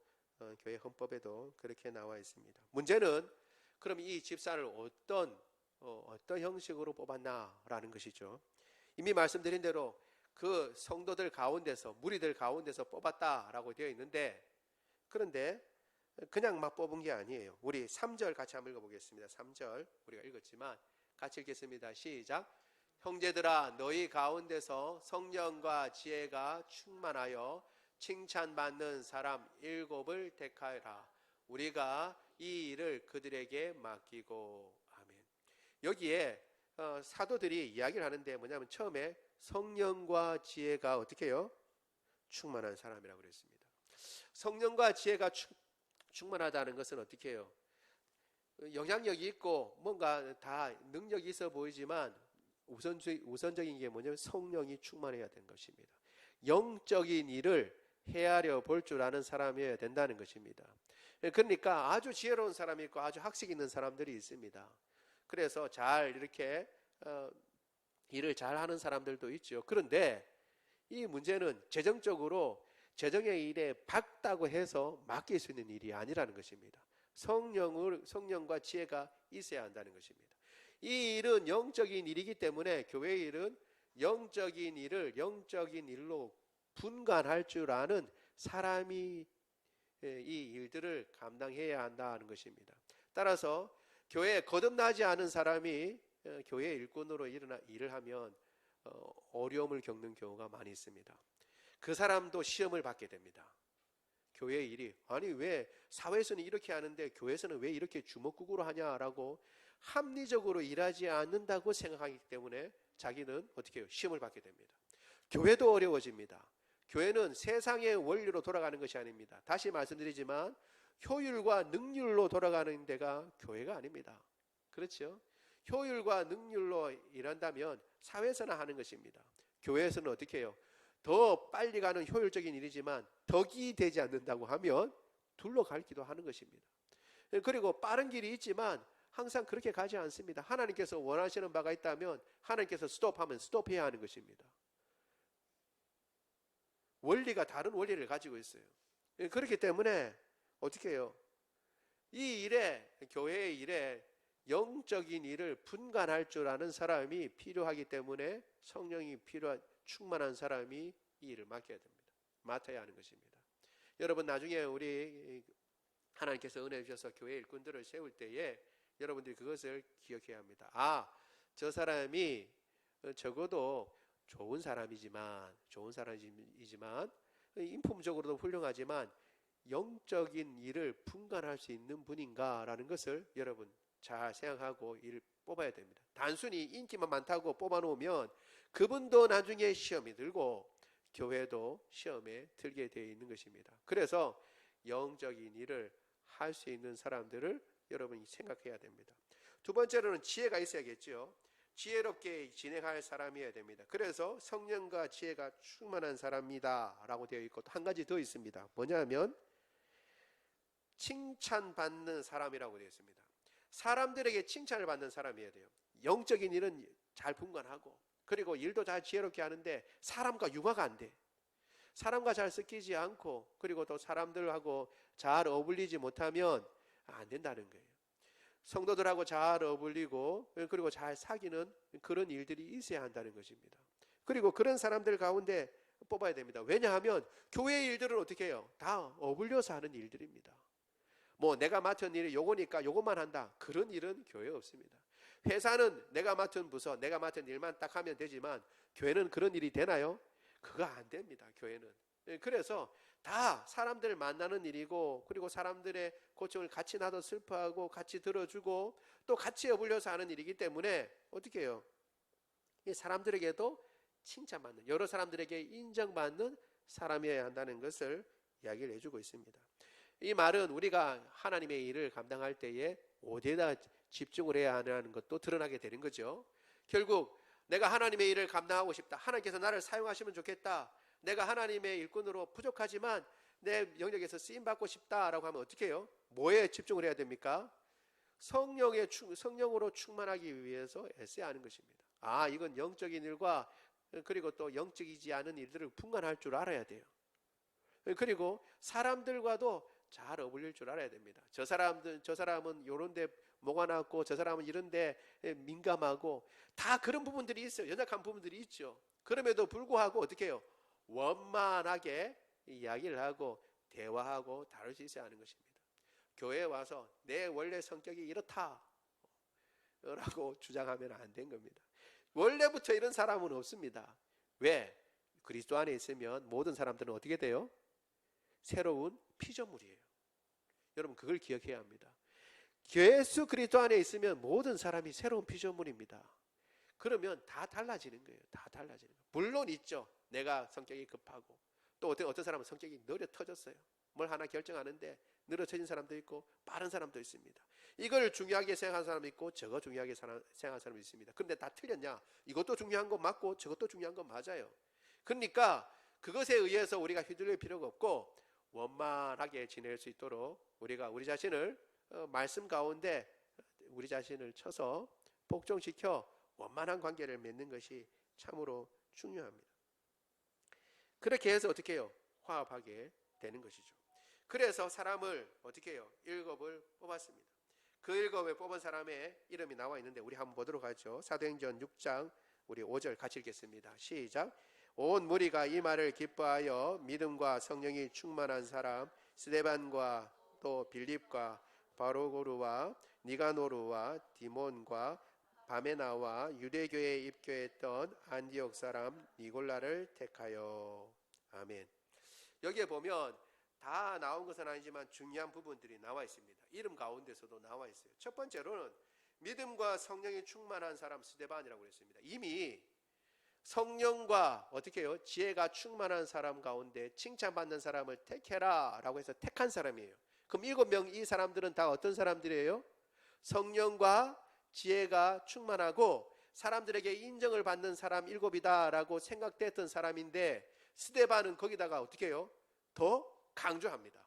교회 헌법에도 그렇게 나와 있습니다. 문제는 그럼 이 집사를 어떤 형식으로 뽑았나라는 것이죠. 이미 말씀드린 대로 그 성도들 가운데서 무리들 가운데서 뽑았다라고 되어 있는데 그런데 그냥 막 뽑은 게 아니에요. 우리 3절 같이 한번 읽어보겠습니다. 3절 우리가 읽었지만 같이 읽겠습니다. 시작. 형제들아 너희 가운데서 성령과 지혜가 충만하여 칭찬받는 사람 7을 택하여라. 우리가 이 일을 그들에게 맡기고. 아멘. 여기에 사도들이 이야기를 하는데 뭐냐면 처음에 성령과 지혜가 어떻게 해요? 충만한 사람이라고 그랬습니다. 성령과 지혜가 충만하다는 것은 어떻게 해요? 영향력이 있고 뭔가 다 능력이 있어 보이지만 우선적인 게 뭐냐면 성령이 충만해야 되는 것입니다. 영적인 일을 헤아려 볼 줄 아는 사람이어야 된다는 것입니다. 그러니까 아주 지혜로운 사람이 있고 아주 학식 있는 사람들이 있습니다. 그래서 잘 이렇게 일을 잘 하는 사람들도 있죠. 그런데 이 문제는 재정의 일에 밝다고 해서 맡길 수 있는 일이 아니라는 것입니다. 성령과 지혜가 있어야 한다는 것입니다. 이 일은 영적인 일이기 때문에 교회의 일은 영적인 일로 분간할 줄 아는 사람이 이 일들을 감당해야 한다는 것입니다. 따라서 교회에 거듭나지 않은 사람이 교회 일꾼으로 일을 하면 어려움을 겪는 경우가 많이 있습니다. 그 사람도 시험을 받게 됩니다. 교회의 일이 아니 왜 사회에서는 이렇게 하는데 교회에서는 왜 이렇게 주먹구구로 하냐라고 합리적으로 일하지 않는다고 생각하기 때문에 자기는 어떻게 해요? 시험을 받게 됩니다. 교회도 어려워집니다. 교회는 세상의 원리로 돌아가는 것이 아닙니다. 다시 말씀드리지만 효율과 능률로 돌아가는 데가 교회가 아닙니다. 그렇죠? 효율과 능률로 일한다면 사회에서나 하는 것입니다. 교회에서는 어떻게 해요? 더 빨리 가는 효율적인 일이지만 덕이 되지 않는다고 하면 둘러 갈기도 하는 것입니다. 그리고 빠른 길이 있지만 항상 그렇게 가지 않습니다. 하나님께서 원하시는 바가 있다면 하나님께서 스톱하면 스톱해야 하는 것입니다. 원리가 다른 원리를 가지고 있어요. 그렇기 때문에 어떻게 해요? 이 일에 교회의 일에 영적인 일을 분간할 줄 아는 사람이 필요하기 때문에 성령이 충만한 사람이 이 일을 맡아야 하는 것입니다. 여러분 나중에 우리 하나님께서 은혜 주셔서 교회 일꾼들을 세울 때에 여러분들이 그것을 기억해야 합니다. 저 사람이 적어도 좋은 사람이지만 인품적으로도 훌륭하지만 영적인 일을 분간할 수 있는 분인가라는 것을 여러분 잘 생각하고 일을 뽑아야 됩니다. 단순히 인기만 많다고 뽑아놓으면 그분도 나중에 시험이 들고 교회도 시험에 들게 되어 있는 것입니다. 그래서 영적인 일을 할 수 있는 사람들을 여러분이 생각해야 됩니다. 두 번째로는 지혜가 있어야겠죠. 지혜롭게 진행할 사람이어야 됩니다. 그래서 성령과 지혜가 충만한 사람이다 라고 되어 있고 한 가지 더 있습니다. 뭐냐면 칭찬받는 사람이라고 되어 있습니다. 사람들에게 칭찬을 받는 사람이어야 돼요. 영적인 일은 잘 분간하고 그리고 일도 잘 지혜롭게 하는데 사람과 융화가 안 돼. 사람과 잘 섞이지 않고 그리고 또 사람들하고 잘 어울리지 못하면 안 된다는 거예요. 성도들하고 잘 어울리고 그리고 잘 사귀는 그런 일들이 있어야 한다는 것입니다. 그리고 그런 사람들 가운데 뽑아야 됩니다. 왜냐하면 교회의 일들은 어떻게 해요? 다 어울려서 하는 일들입니다. 뭐 내가 맡은 일이 요거니까 요것만 한다. 그런 일은 교회에 없습니다. 회사는 내가 맡은 부서, 내가 맡은 일만 딱 하면 되지만 교회는 그런 일이 되나요? 그거 안 됩니다. 교회는. 그래서 다 사람들 만나는 일이고 그리고 사람들의 고통을 같이 나도 슬퍼하고 같이 들어주고 또 같이 어울려서 하는 일이기 때문에 어떻게 해요? 사람들에게도 칭찬받는 여러 사람들에게 인정받는 사람이어야 한다는 것을 이야기를 해주고 있습니다. 이 말은 우리가 하나님의 일을 감당할 때에 어디에다 집중을 해야 하는 것도 드러나게 되는 거죠. 결국 내가 하나님의 일을 감당하고 싶다. 하나님께서 나를 사용하시면 좋겠다. 내가 하나님의 일꾼으로 부족하지만 내 영역에서 쓰임받고 싶다라고 하면 어떻게 해요? 뭐에 집중을 해야 됩니까? 성령으로 충만하기 위해서 애써야 하는 것입니다. 이건 영적인 일과 그리고 또 영적이지 않은 일들을 분간할 줄 알아야 돼요. 그리고 사람들과도 잘 어울릴 줄 알아야 됩니다. 저 사람은 요런데 뭐가 났고 저 사람은 이런데 민감하고 다 그런 부분들이 있어요. 연약한 부분들이 있죠. 그럼에도 불구하고 어떻게 해요? 원만하게 이야기를 하고 대화하고 다룰 수 있어야 하는 것입니다. 교회에 와서 내 원래 성격이 이렇다 라고 주장하면 안 된 겁니다. 원래부터 이런 사람은 없습니다. 왜? 그리스도 안에 있으면 모든 사람들은 어떻게 돼요? 새로운 피조물이에요. 여러분 그걸 기억해야 합니다. 예수 그리스도 안에 있으면 모든 사람이 새로운 피조물입니다. 그러면 다 달라지는 거예요. 다 달라지는 거예요. 물론 있죠. 내가 성격이 급하고 또 어떤 사람은 성격이 느려 터졌어요. 뭘 하나 결정하는데 느려터진 사람도 있고 빠른 사람도 있습니다. 이걸 중요하게 생각하는 사람도 있고 저거 중요하게 생각하는 사람도 있습니다. 그런데 다 틀렸냐? 이것도 중요한 거 맞고 저것도 중요한 거 맞아요. 그러니까 그것에 의해서 우리가 휘둘릴 필요가 없고 원만하게 지낼 수 있도록 우리가 우리 자신을 말씀 가운데 우리 자신을 쳐서 복종시켜 원만한 관계를 맺는 것이 참으로 중요합니다. 그렇게 해서 어떻게 해요? 화합하게 되는 것이죠. 그래서 사람을 어떻게 해요? 7을 뽑았습니다. 그 7을 뽑은 사람의 이름이 나와 있는데 우리 한번 보도록 하죠. 사도행전 6장 우리 5절 같이 읽겠습니다. 시작. 온 무리가 이 말을 기뻐하여 믿음과 성령이 충만한 사람 스데반과 또 빌립과 바로고르와 니가노르와 디몬과 바메나와 유대교에 입교했던 안디옥 사람 니골라를 택하여. 아멘. 여기에 보면 다 나온 것은 아니지만 중요한 부분들이 나와 있습니다. 이름 가운데서도 나와 있어요. 첫 번째로는 믿음과 성령이 충만한 사람 스데반이라고 했습니다. 이미 성령과 어떻게 해요? 지혜가 충만한 사람 가운데 칭찬받는 사람을 택해라 라고 해서 택한 사람이에요. 그럼 7명 이 사람들은 다 어떤 사람들이에요? 성령과 지혜가 충만하고 사람들에게 인정을 받는 사람 7이다 라고 생각됐던 사람인데 스데반은 거기다가 어떻게 해요? 더 강조합니다.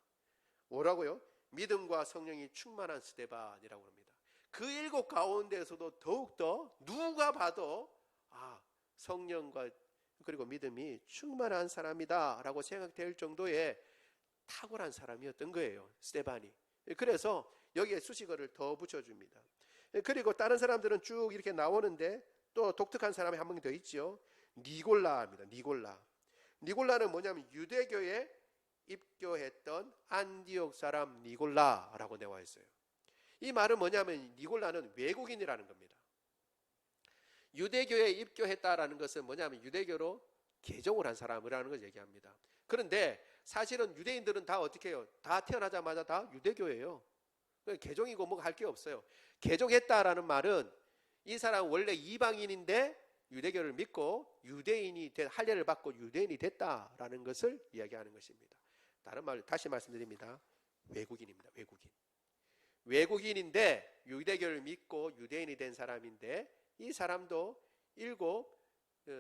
뭐라고요? 믿음과 성령이 충만한 스데반이라고 합니다. 그 7 가운데에서도 더욱더 누가 봐도 성령과 그리고 믿음이 충만한 사람이다 라고 생각될 정도의 탁월한 사람이었던 거예요. 스데반이. 그래서 여기에 수식어를 더 붙여줍니다. 그리고 다른 사람들은 쭉 이렇게 나오는데 또 독특한 사람이 한 명 더 있죠. 니골라입니다. 니골라는 뭐냐면 유대교에 입교했던 안디옥 사람 니골라라고 나와 있어요. 이 말은 뭐냐면 니골라는 외국인이라는 겁니다. 유대교에 입교했다라는 것은 뭐냐면 유대교로 개종을 한 사람이라는 걸 얘기합니다. 그런데 사실은 유대인들은 다 어떻게 해요? 다 태어나자마자 다 유대교예요. 개종이고 뭐 할 게 없어요. 개종했다라는 말은 이 사람 원래 이방인인데 유대교를 믿고 유대인이 된 할례를 받고 유대인이 됐다라는 것을 이야기하는 것입니다. 다른 말로 다시 말씀드립니다. 외국인입니다. 외국인인데 유대교를 믿고 유대인이 된 사람인데 이 사람도 7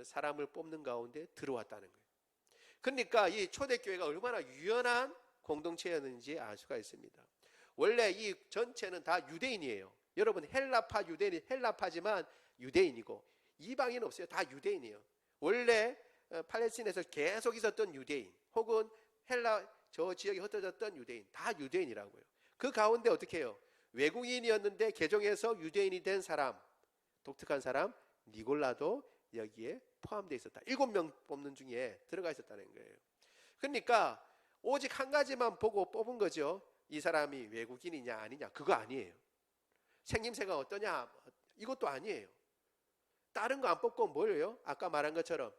사람을 뽑는 가운데 들어왔다는 거예요. 그러니까 이 초대교회가 얼마나 유연한 공동체였는지 알 수가 있습니다. 원래 이 전체는 다 유대인이에요. 여러분 헬라파 유대인, 헬라파지만 유대인이고 이방인 없어요. 다 유대인이에요. 원래 팔레스틴에서 계속 있었던 유대인 혹은 헬라 저 지역에 흩어졌던 유대인 다 유대인이라고요. 그 가운데 어떻게 해요? 외국인이었는데 개종해서 유대인이 된 사람, 독특한 사람 니골라도 여기에 포함되어 있었다. 7명 뽑는 중에 들어가 있었다는 거예요. 그러니까 오직 한 가지만 보고 뽑은 거죠. 이 사람이 외국인이냐 아니냐 그거 아니에요. 생김새가 어떠냐 이것도 아니에요. 다른 거 안 뽑고 뭐예요? 아까 말한 것처럼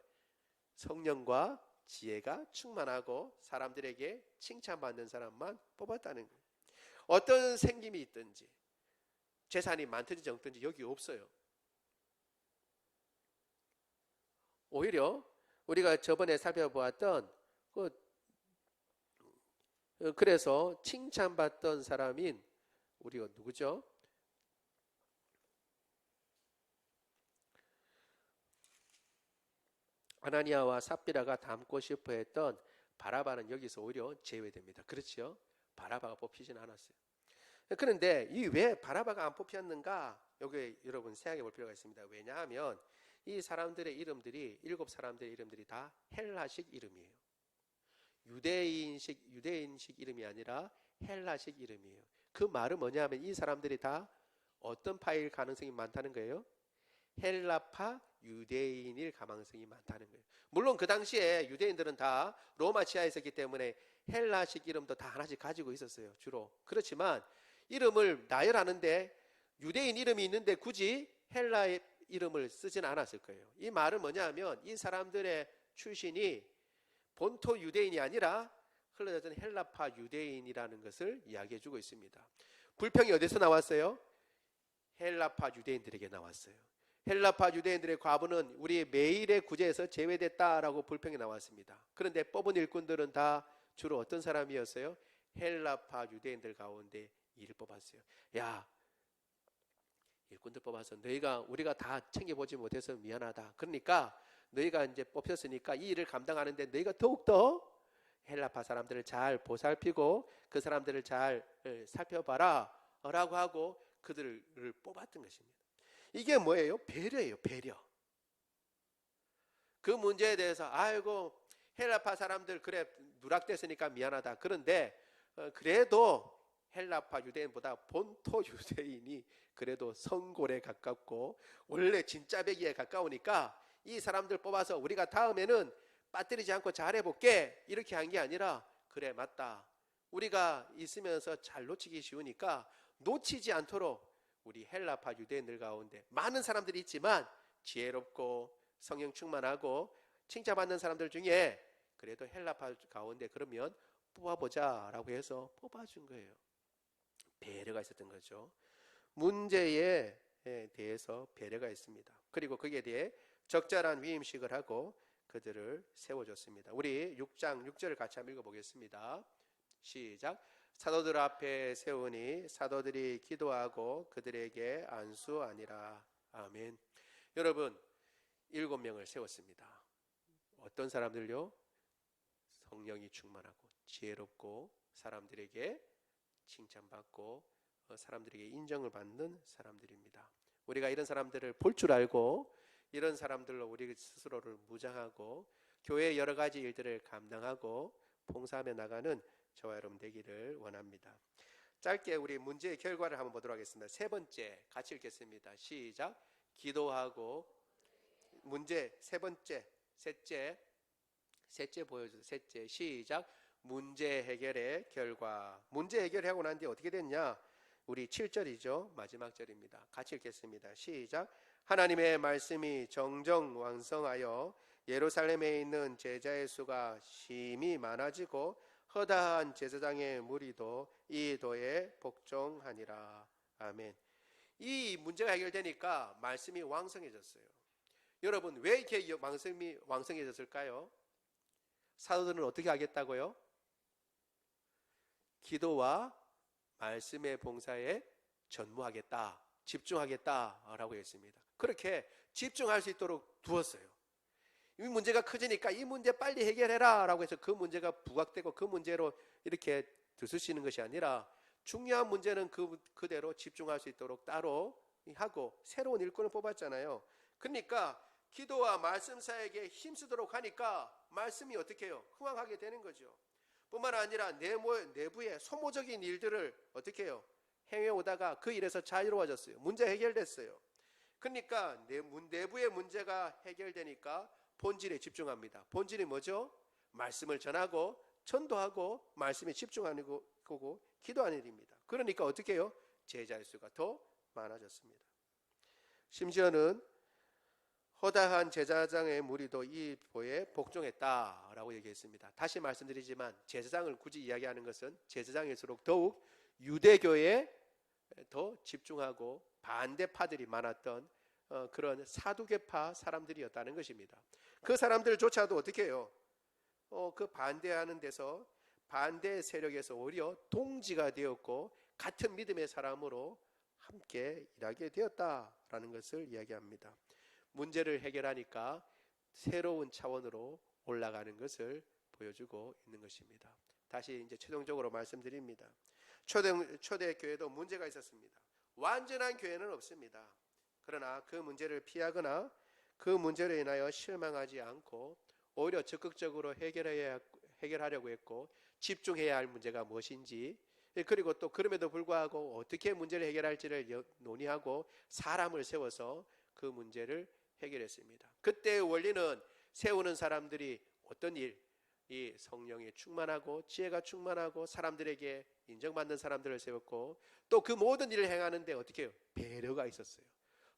성령과 지혜가 충만하고 사람들에게 칭찬받는 사람만 뽑았다는 거예요. 어떤 생김이 있든지 재산이 많든지 적든지 여기 없어요. 오히려 우리가 저번에 살펴보았던 그래서 칭찬받던 사람인 우리가 누구죠? 아나니아와 삽비라가 닮고 싶어 했던 바라바는 여기서 오히려 제외됩니다. 그렇죠? 바라바가 뽑히지는 않았어요. 그런데 이 왜 바라바가 안 뽑혔는가? 여기 여러분 생각해 볼 필요가 있습니다. 왜냐하면 이 사람들의 이름들이 7 사람들의 이름들이 다 헬라식 이름이에요. 유대인식 이름이 아니라 헬라식 이름이에요. 그 말은 뭐냐면 이 사람들이 다 어떤 파일 가능성이 많다는 거예요? 헬라파 유대인일 가능성이 많다는 거예요. 물론 그 당시에 유대인들은 다 로마 지하에 있었기 때문에 헬라식 이름도 다 하나씩 가지고 있었어요. 주로. 그렇지만 이름을 나열하는데 유대인 이름이 있는데 굳이 헬라의 이름을 쓰진 않았을 거예요. 이 말은 뭐냐면 이 사람들의 출신이 본토 유대인이 아니라 흘러졌던 헬라파 유대인이라는 것을 이야기해 주고 있습니다. 불평이 어디서 나왔어요? 헬라파 유대인들에게 나왔어요. 헬라파 유대인들의 과부는 우리 매일의 구제에서 제외됐다라고 불평이 나왔습니다. 그런데 뽑은 일꾼들은 다 주로 어떤 사람이었어요? 헬라파 유대인들 가운데 이를 뽑았어요. 야, 일꾼들 뽑아서 우리가 다 챙겨보지 못해서 미안하다. 그러니까 너희가 이제 뽑혔으니까 이 일을 감당하는데 너희가 더욱더 헬라파 사람들을 잘 보살피고 그 사람들을 잘 살펴봐라 라고 하고 그들을 뽑았던 것입니다. 이게 뭐예요? 배려예요. 배려. 그 문제에 대해서 아이고 헬라파 사람들 그래 누락됐으니까 미안하다. 그런데 그래도 헬라파 유대인보다 본토 유대인이 그래도 성골에 가깝고 원래 진짜 배기에 가까우니까 이 사람들 뽑아서 우리가 다음에는 빠뜨리지 않고 잘해볼게 이렇게 한 게 아니라 그래 맞다. 우리가 있으면서 잘 놓치기 쉬우니까 놓치지 않도록 우리 헬라파 유대인들 가운데 많은 사람들이 있지만 지혜롭고 성령 충만하고 칭찬받는 사람들 중에 그래도 헬라파 가운데 그러면 뽑아보자 라고 해서 뽑아준 거예요. 배려가 있었던 거죠. 문제에 대해서 배려가 있습니다. 그리고 거기에 대해 적절한 위임식을 하고 그들을 세워줬습니다. 우리 6장 6절을 같이 한번 읽어보겠습니다. 시작. 사도들 앞에 세우니 사도들이 기도하고 그들에게 안수하니라. 아멘. 여러분 7명을 세웠습니다. 어떤 사람들요? 성령이 충만하고 지혜롭고 사람들에게 칭찬받고 사람들에게 인정을 받는 사람들입니다. 우리가 이런 사람들을 볼 줄 알고 이런 사람들로 우리 스스로를 무장하고 교회의 여러 가지 일들을 감당하고 봉사하며 나가는 저와 여러분 되기를 원합니다. 짧게 우리 문제의 결과를 한번 보도록 하겠습니다. 세 번째 같이 읽겠습니다. 시작. 기도하고 문제 세 번째 셋째 보여주세요. 셋째 시작. 문제 해결의 결과. 문제 해결하고 난 뒤에 어떻게 됐냐? 우리 7절이죠. 마지막 절입니다. 같이 읽겠습니다. 시작. 하나님의 말씀이 정정 왕성하여 예루살렘에 있는 제자의 수가 심히 많아지고 허다한 제사장의 무리도 이 도에 복종하니라. 아멘. 이 문제가 해결되니까 말씀이 왕성해졌어요. 여러분 왜 이렇게 말씀이 왕성해졌을까요? 사도들은 어떻게 하겠다고요? 기도와 말씀의 봉사에 전무하겠다, 집중하겠다라고 했습니다. 그렇게 집중할 수 있도록 두었어요. 이 문제가 커지니까 이 문제 빨리 해결해라 라고 해서 그 문제가 부각되고 그 문제로 이렇게 들쑤시는 것이 아니라 중요한 문제는 그대로 집중할 수 있도록 따로 하고 새로운 일꾼을 뽑았잖아요. 그러니까 기도와 말씀 사역에 힘쓰도록 하니까 말씀이 어떻게 해요? 흥황하게 되는 거죠. 뿐만 아니라 내부의 소모적인 일들을 어떻게 해요? 행해오다가 그 일에서 자유로워졌어요. 문제 해결됐어요. 그러니까 내부의 문제가 해결되니까 본질에 집중합니다. 본질이 뭐죠? 말씀을 전하고 전도하고 말씀에 집중하는 거고 기도하는 일입니다. 그러니까 어떻게 해요? 제자의 수가 더 많아졌습니다. 심지어는 허다한 제사장의 무리도 이 보에 복종했다라고 얘기했습니다. 다시 말씀드리지만 제사장을 굳이 이야기하는 것은 제사장일수록 더욱 유대교에 더 집중하고 반대파들이 많았던 그런 사두개파 사람들이었다는 것입니다. 그 사람들조차도 어떻게 해요? 그 반대하는 데서 반대 세력에서 오히려 동지가 되었고 같은 믿음의 사람으로 함께 일하게 되었다라는 것을 이야기합니다. 문제를 해결하니까 새로운 차원으로 올라가는 것을 보여주고 있는 것입니다. 다시 이제 최종적으로 말씀드립니다. 초대 교회도 문제가 있었습니다. 완전한 교회는 없습니다. 그러나 그 문제를 피하거나 그 문제로 인하여 실망하지 않고 오히려 적극적으로 해결하려고 했고 집중해야 할 문제가 무엇인지 그리고 또 그럼에도 불구하고 어떻게 문제를 해결할지를 논의하고 사람을 세워서 그 문제를 해결했습니다. 그때의 원리는 세우는 사람들이 어떤 일, 이 성령이 충만하고 지혜가 충만하고 사람들에게 인정받는 사람들을 세웠고 또 그 모든 일을 행하는데 어떻게 해요? 배려가 있었어요.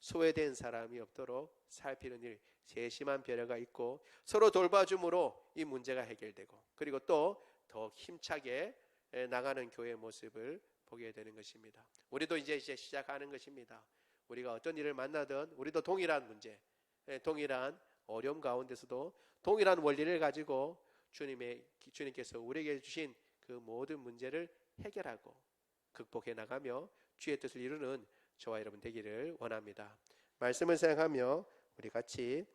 소외된 사람이 없도록 살피는 일, 세심한 배려가 있고 서로 돌봐줌으로 이 문제가 해결되고 그리고 또 더 힘차게 나가는 교회의 모습을 보게 되는 것입니다. 우리도 이제 시작하는 것입니다. 우리가 어떤 일을 만나든 우리도 동일한 문제, 동일한 어려움 가운데서도 동일한 원리를 가지고 주님께서 우리에게 주신 그 모든 문제를 해결하고 극복해 나가며 주의 뜻을 이루는 저와 여러분 되기를 원합니다. 말씀을 생각하며 우리 같이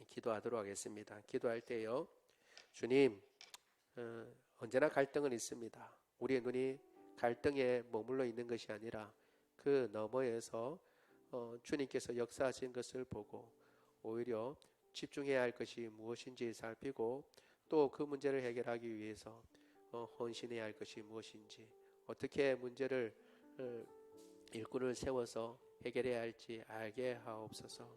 기도하도록 하겠습니다. 기도할 때요, 주님, 언제나 갈등은 있습니다. 우리의 눈이 갈등에 머물러 있는 것이 아니라 그 너머에서 주님께서 역사하신 것을 보고 오히려 집중해야 할 것이 무엇인지 살피고 또 그 문제를 해결하기 위해서 헌신해야 할 것이 무엇인지, 어떻게 문제를 일꾼을 세워서 해결해야 할지 알게 하옵소서.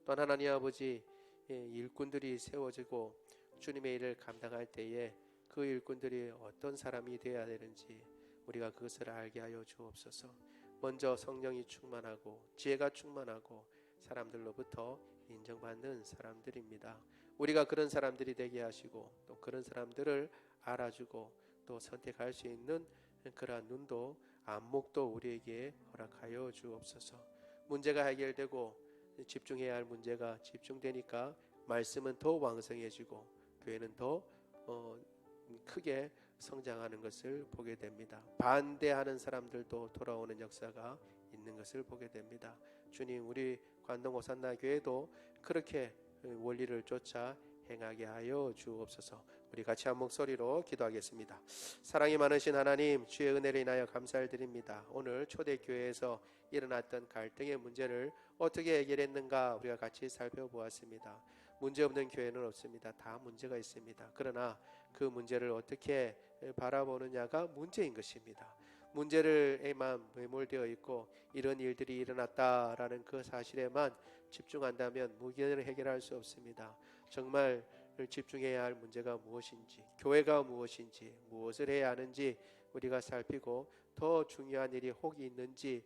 또한 하나님 아버지, 일꾼들이 세워지고 주님의 일을 감당할 때에 그 일꾼들이 어떤 사람이 되어야 되는지 우리가 그것을 알게 하여 주옵소서. 먼저 성령이 충만하고 지혜가 충만하고 사람들로부터 인정받는 사람들입니다. 우리가 그런 사람들이 되게 하시고 또 그런 사람들을 알아주고 또 선택할 수 있는 그러한 눈도 안목도 우리에게 허락하여 주옵소서. 문제가 해결되고 집중해야 할 문제가 집중되니까 말씀은 더 왕성해지고 교회는 더 크게 성장하는 것을 보게 됩니다. 반대하는 사람들도 돌아오는 역사가 있는 것을 보게 됩니다. 주님, 우리 관동 호산나 교회도 그렇게 원리를 쫓아 행하게 하여 주옵소서. 우리 같이 한 목소리로 기도하겠습니다. 사랑이 많으신 하나님, 주의 은혜를 인하여 감사를 드립니다. 오늘 초대교회에서 일어났던 갈등의 문제를 어떻게 해결했는가 우리가 같이 살펴보았습니다. 문제없는 교회는 없습니다. 다 문제가 있습니다. 그러나 그 문제를 어떻게 바라보느냐가 문제인 것입니다. 문제를에만 매몰되어 있고 이런 일들이 일어났다라는 그 사실에만 집중한다면 문제를 해결할 수 없습니다. 정말 집중해야 할 문제가 무엇인지, 교회가 무엇인지, 무엇을 해야 하는지 우리가 살피고 더 중요한 일이 혹이 있는지,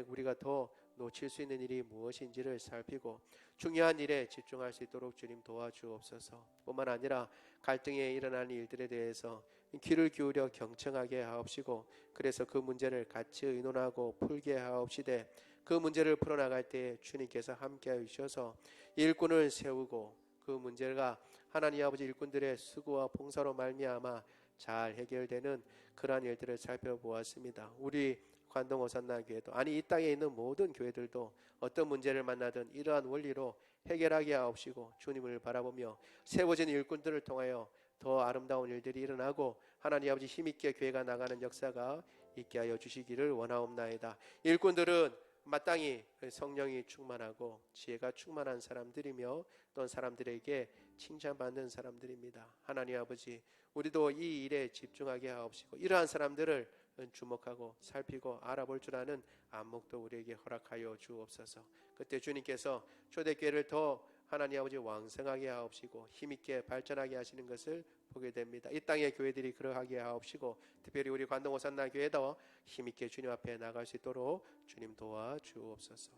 우리가 더 놓칠 수 있는 일이 무엇인지를 살피고 중요한 일에 집중할 수 있도록 주님 도와주옵소서. 뿐만 아니라 갈등에 일어나는 일들에 대해서 귀를 기울여 경청하게 하옵시고 그래서 그 문제를 같이 의논하고 풀게 하옵시되 그 문제를 풀어나갈 때 주님께서 함께하여 주셔서 일꾼을 세우고 그 문제가 하나님 아버지 일꾼들의 수고와 봉사로 말미암아 잘 해결되는 그러한 일들을 살펴보았습니다. 우리 관동 호산나 교회도 아니 이 땅에 있는 모든 교회들도 어떤 문제를 만나든 이러한 원리로 해결하게 하옵시고 주님을 바라보며 세워진 일꾼들을 통하여 더 아름다운 일들이 일어나고 하나님 아버지 힘있게 교회가 나가는 역사가 있게 하여 주시기를 원하옵나이다. 일꾼들은 마땅히 성령이 충만하고 지혜가 충만한 사람들이며 또 사람들에게 칭찬받는 사람들입니다. 하나님 아버지, 우리도 이 일에 집중하게 하옵시고 이러한 사람들을 주목하고 살피고 알아볼 줄 아는 안목도 우리에게 허락하여 주옵소서. 그때 주님께서 초대교회를 더 하나님 아버지 왕성하게 하옵시고 힘있게 발전하게 하시는 것을 보게 됩니다. 이 땅의 교회들이 그러하게 하옵시고 특별히 우리 관동 호산나 교회도 힘있게 주님 앞에 나갈 수 있도록 주님 도와주옵소서.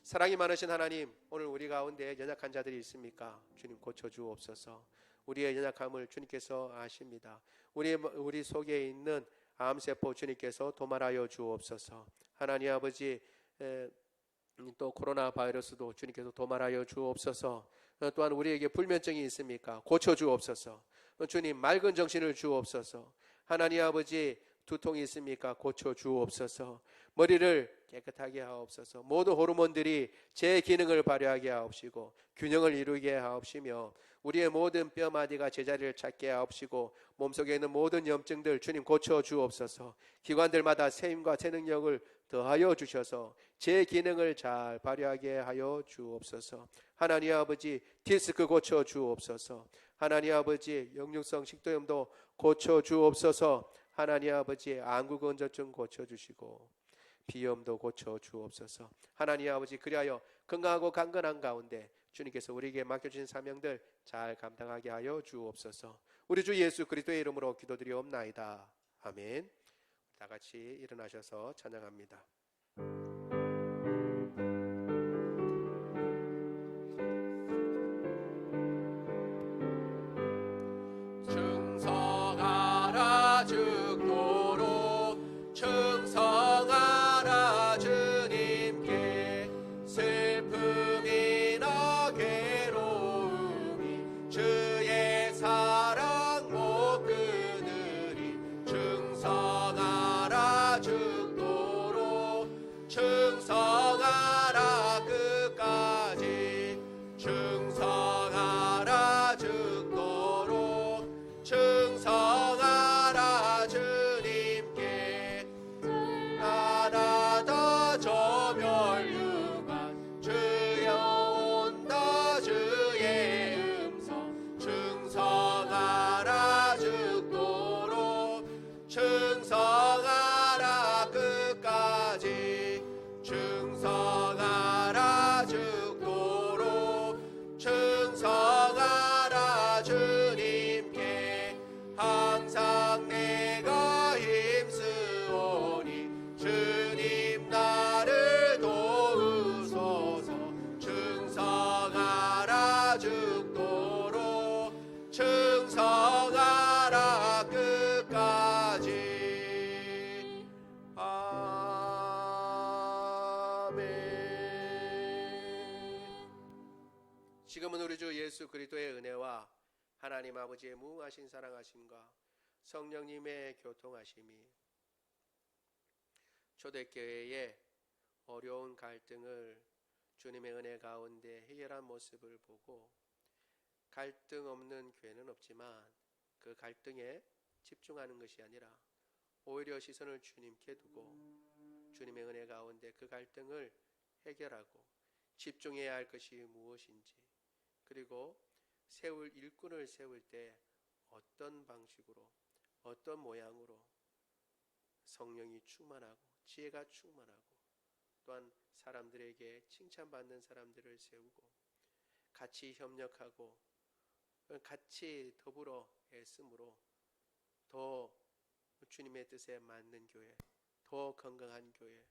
사랑이 많으신 하나님, 오늘 우리 가운데 연약한 자들이 있습니까? 주님 고쳐주옵소서. 우리의 연약함을 주님께서 아십니다. 우리 속에 있는 암세포 주님께서 도말하여 주옵소서. 하나님 아버지, 또 코로나 바이러스도 주님께서 도말하여 주옵소서. 또한 우리에게 불면증이 있습니까? 고쳐 주옵소서. 주님, 맑은 정신을 주옵소서. 하나님 아버지, 두통이 있습니까? 고쳐 주옵소서. 머리를 깨끗하게 하옵소서. 모든 호르몬들이 제 기능을 발휘하게 하옵시고 균형을 이루게 하옵시며 우리의 모든 뼈마디가 제자리를 찾게 하옵시고 몸속에 있는 모든 염증들 주님 고쳐 주옵소서. 기관들마다 세임과 새 능력을 더하여 주셔서 제 기능을 잘 발휘하게 하여 주옵소서. 하나님 아버지, 디스크 고쳐 주옵소서. 하나님 아버지, 역류성 식도염도 고쳐 주옵소서. 하나님 아버지, 안구건조증 고쳐 주시고 비염도 고쳐 주옵소서. 하나님 아버지, 그리하여 건강하고 강건한 가운데 주님께서 우리에게 맡겨주신 사명들 잘 감당하게 하여 주옵소서. 우리 주 예수 그리스도의 이름으로 기도드리옵나이다. 아멘. 다 같이 일어나셔서 찬양합니다. 지금은 우리 주 예수 그리스도의 은혜와 하나님 아버지의 무궁하신 사랑하심과 성령님의 교통하심이 초대교회의 어려운 갈등을 주님의 은혜 가운데 해결한 모습을 보고 갈등 없는 교회는 없지만 그 갈등에 집중하는 것이 아니라 오히려 시선을 주님께 두고 주님의 은혜 가운데 그 갈등을 해결하고 집중해야 할 것이 무엇인지, 그리고 세울 일꾼을 세울 때 어떤 방식으로 어떤 모양으로 성령이 충만하고 지혜가 충만하고 또한 사람들에게 칭찬받는 사람들을 세우고 같이 협력하고 같이 더불어 애씀으로 더 주님의 뜻에 맞는 교회, 더 건강한 교회,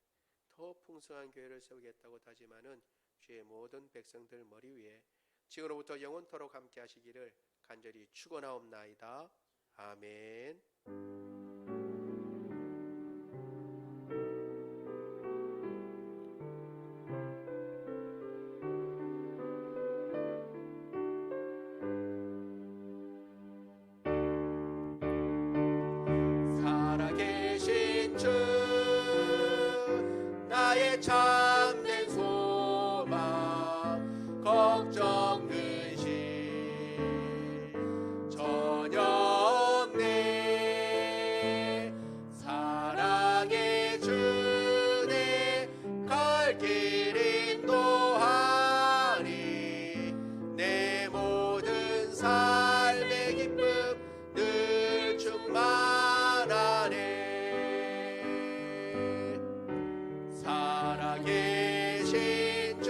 더 풍성한 교회를 세우겠다고 다짐하는 주의 모든 백성들 머리 위에 지금으로부터 영원토록 함께 하시기를 간절히 축원하옵나이다. 아멘. 살아계신 주 나의 참된 소망 걱정 근심 전혀 없네. 사랑의 주내 갈 길 인도하리. 내 모든 삶의 기쁨 늘 충만하네. 살아계신 주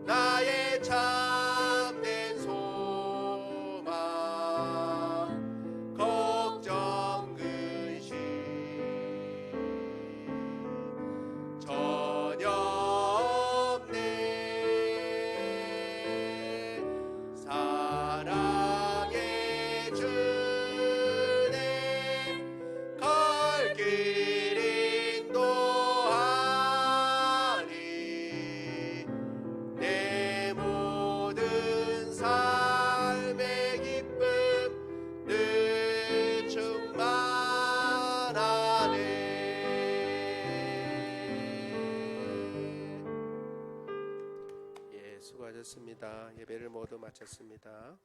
나의 참된 소망 걱정 근심 전혀 없네. 사랑의 주내 갈 길 인도하리. 내 모든 삶의 기쁨 늘 충만하네. 예, 수고하셨습니다. 예배를 모두 마쳤습니다.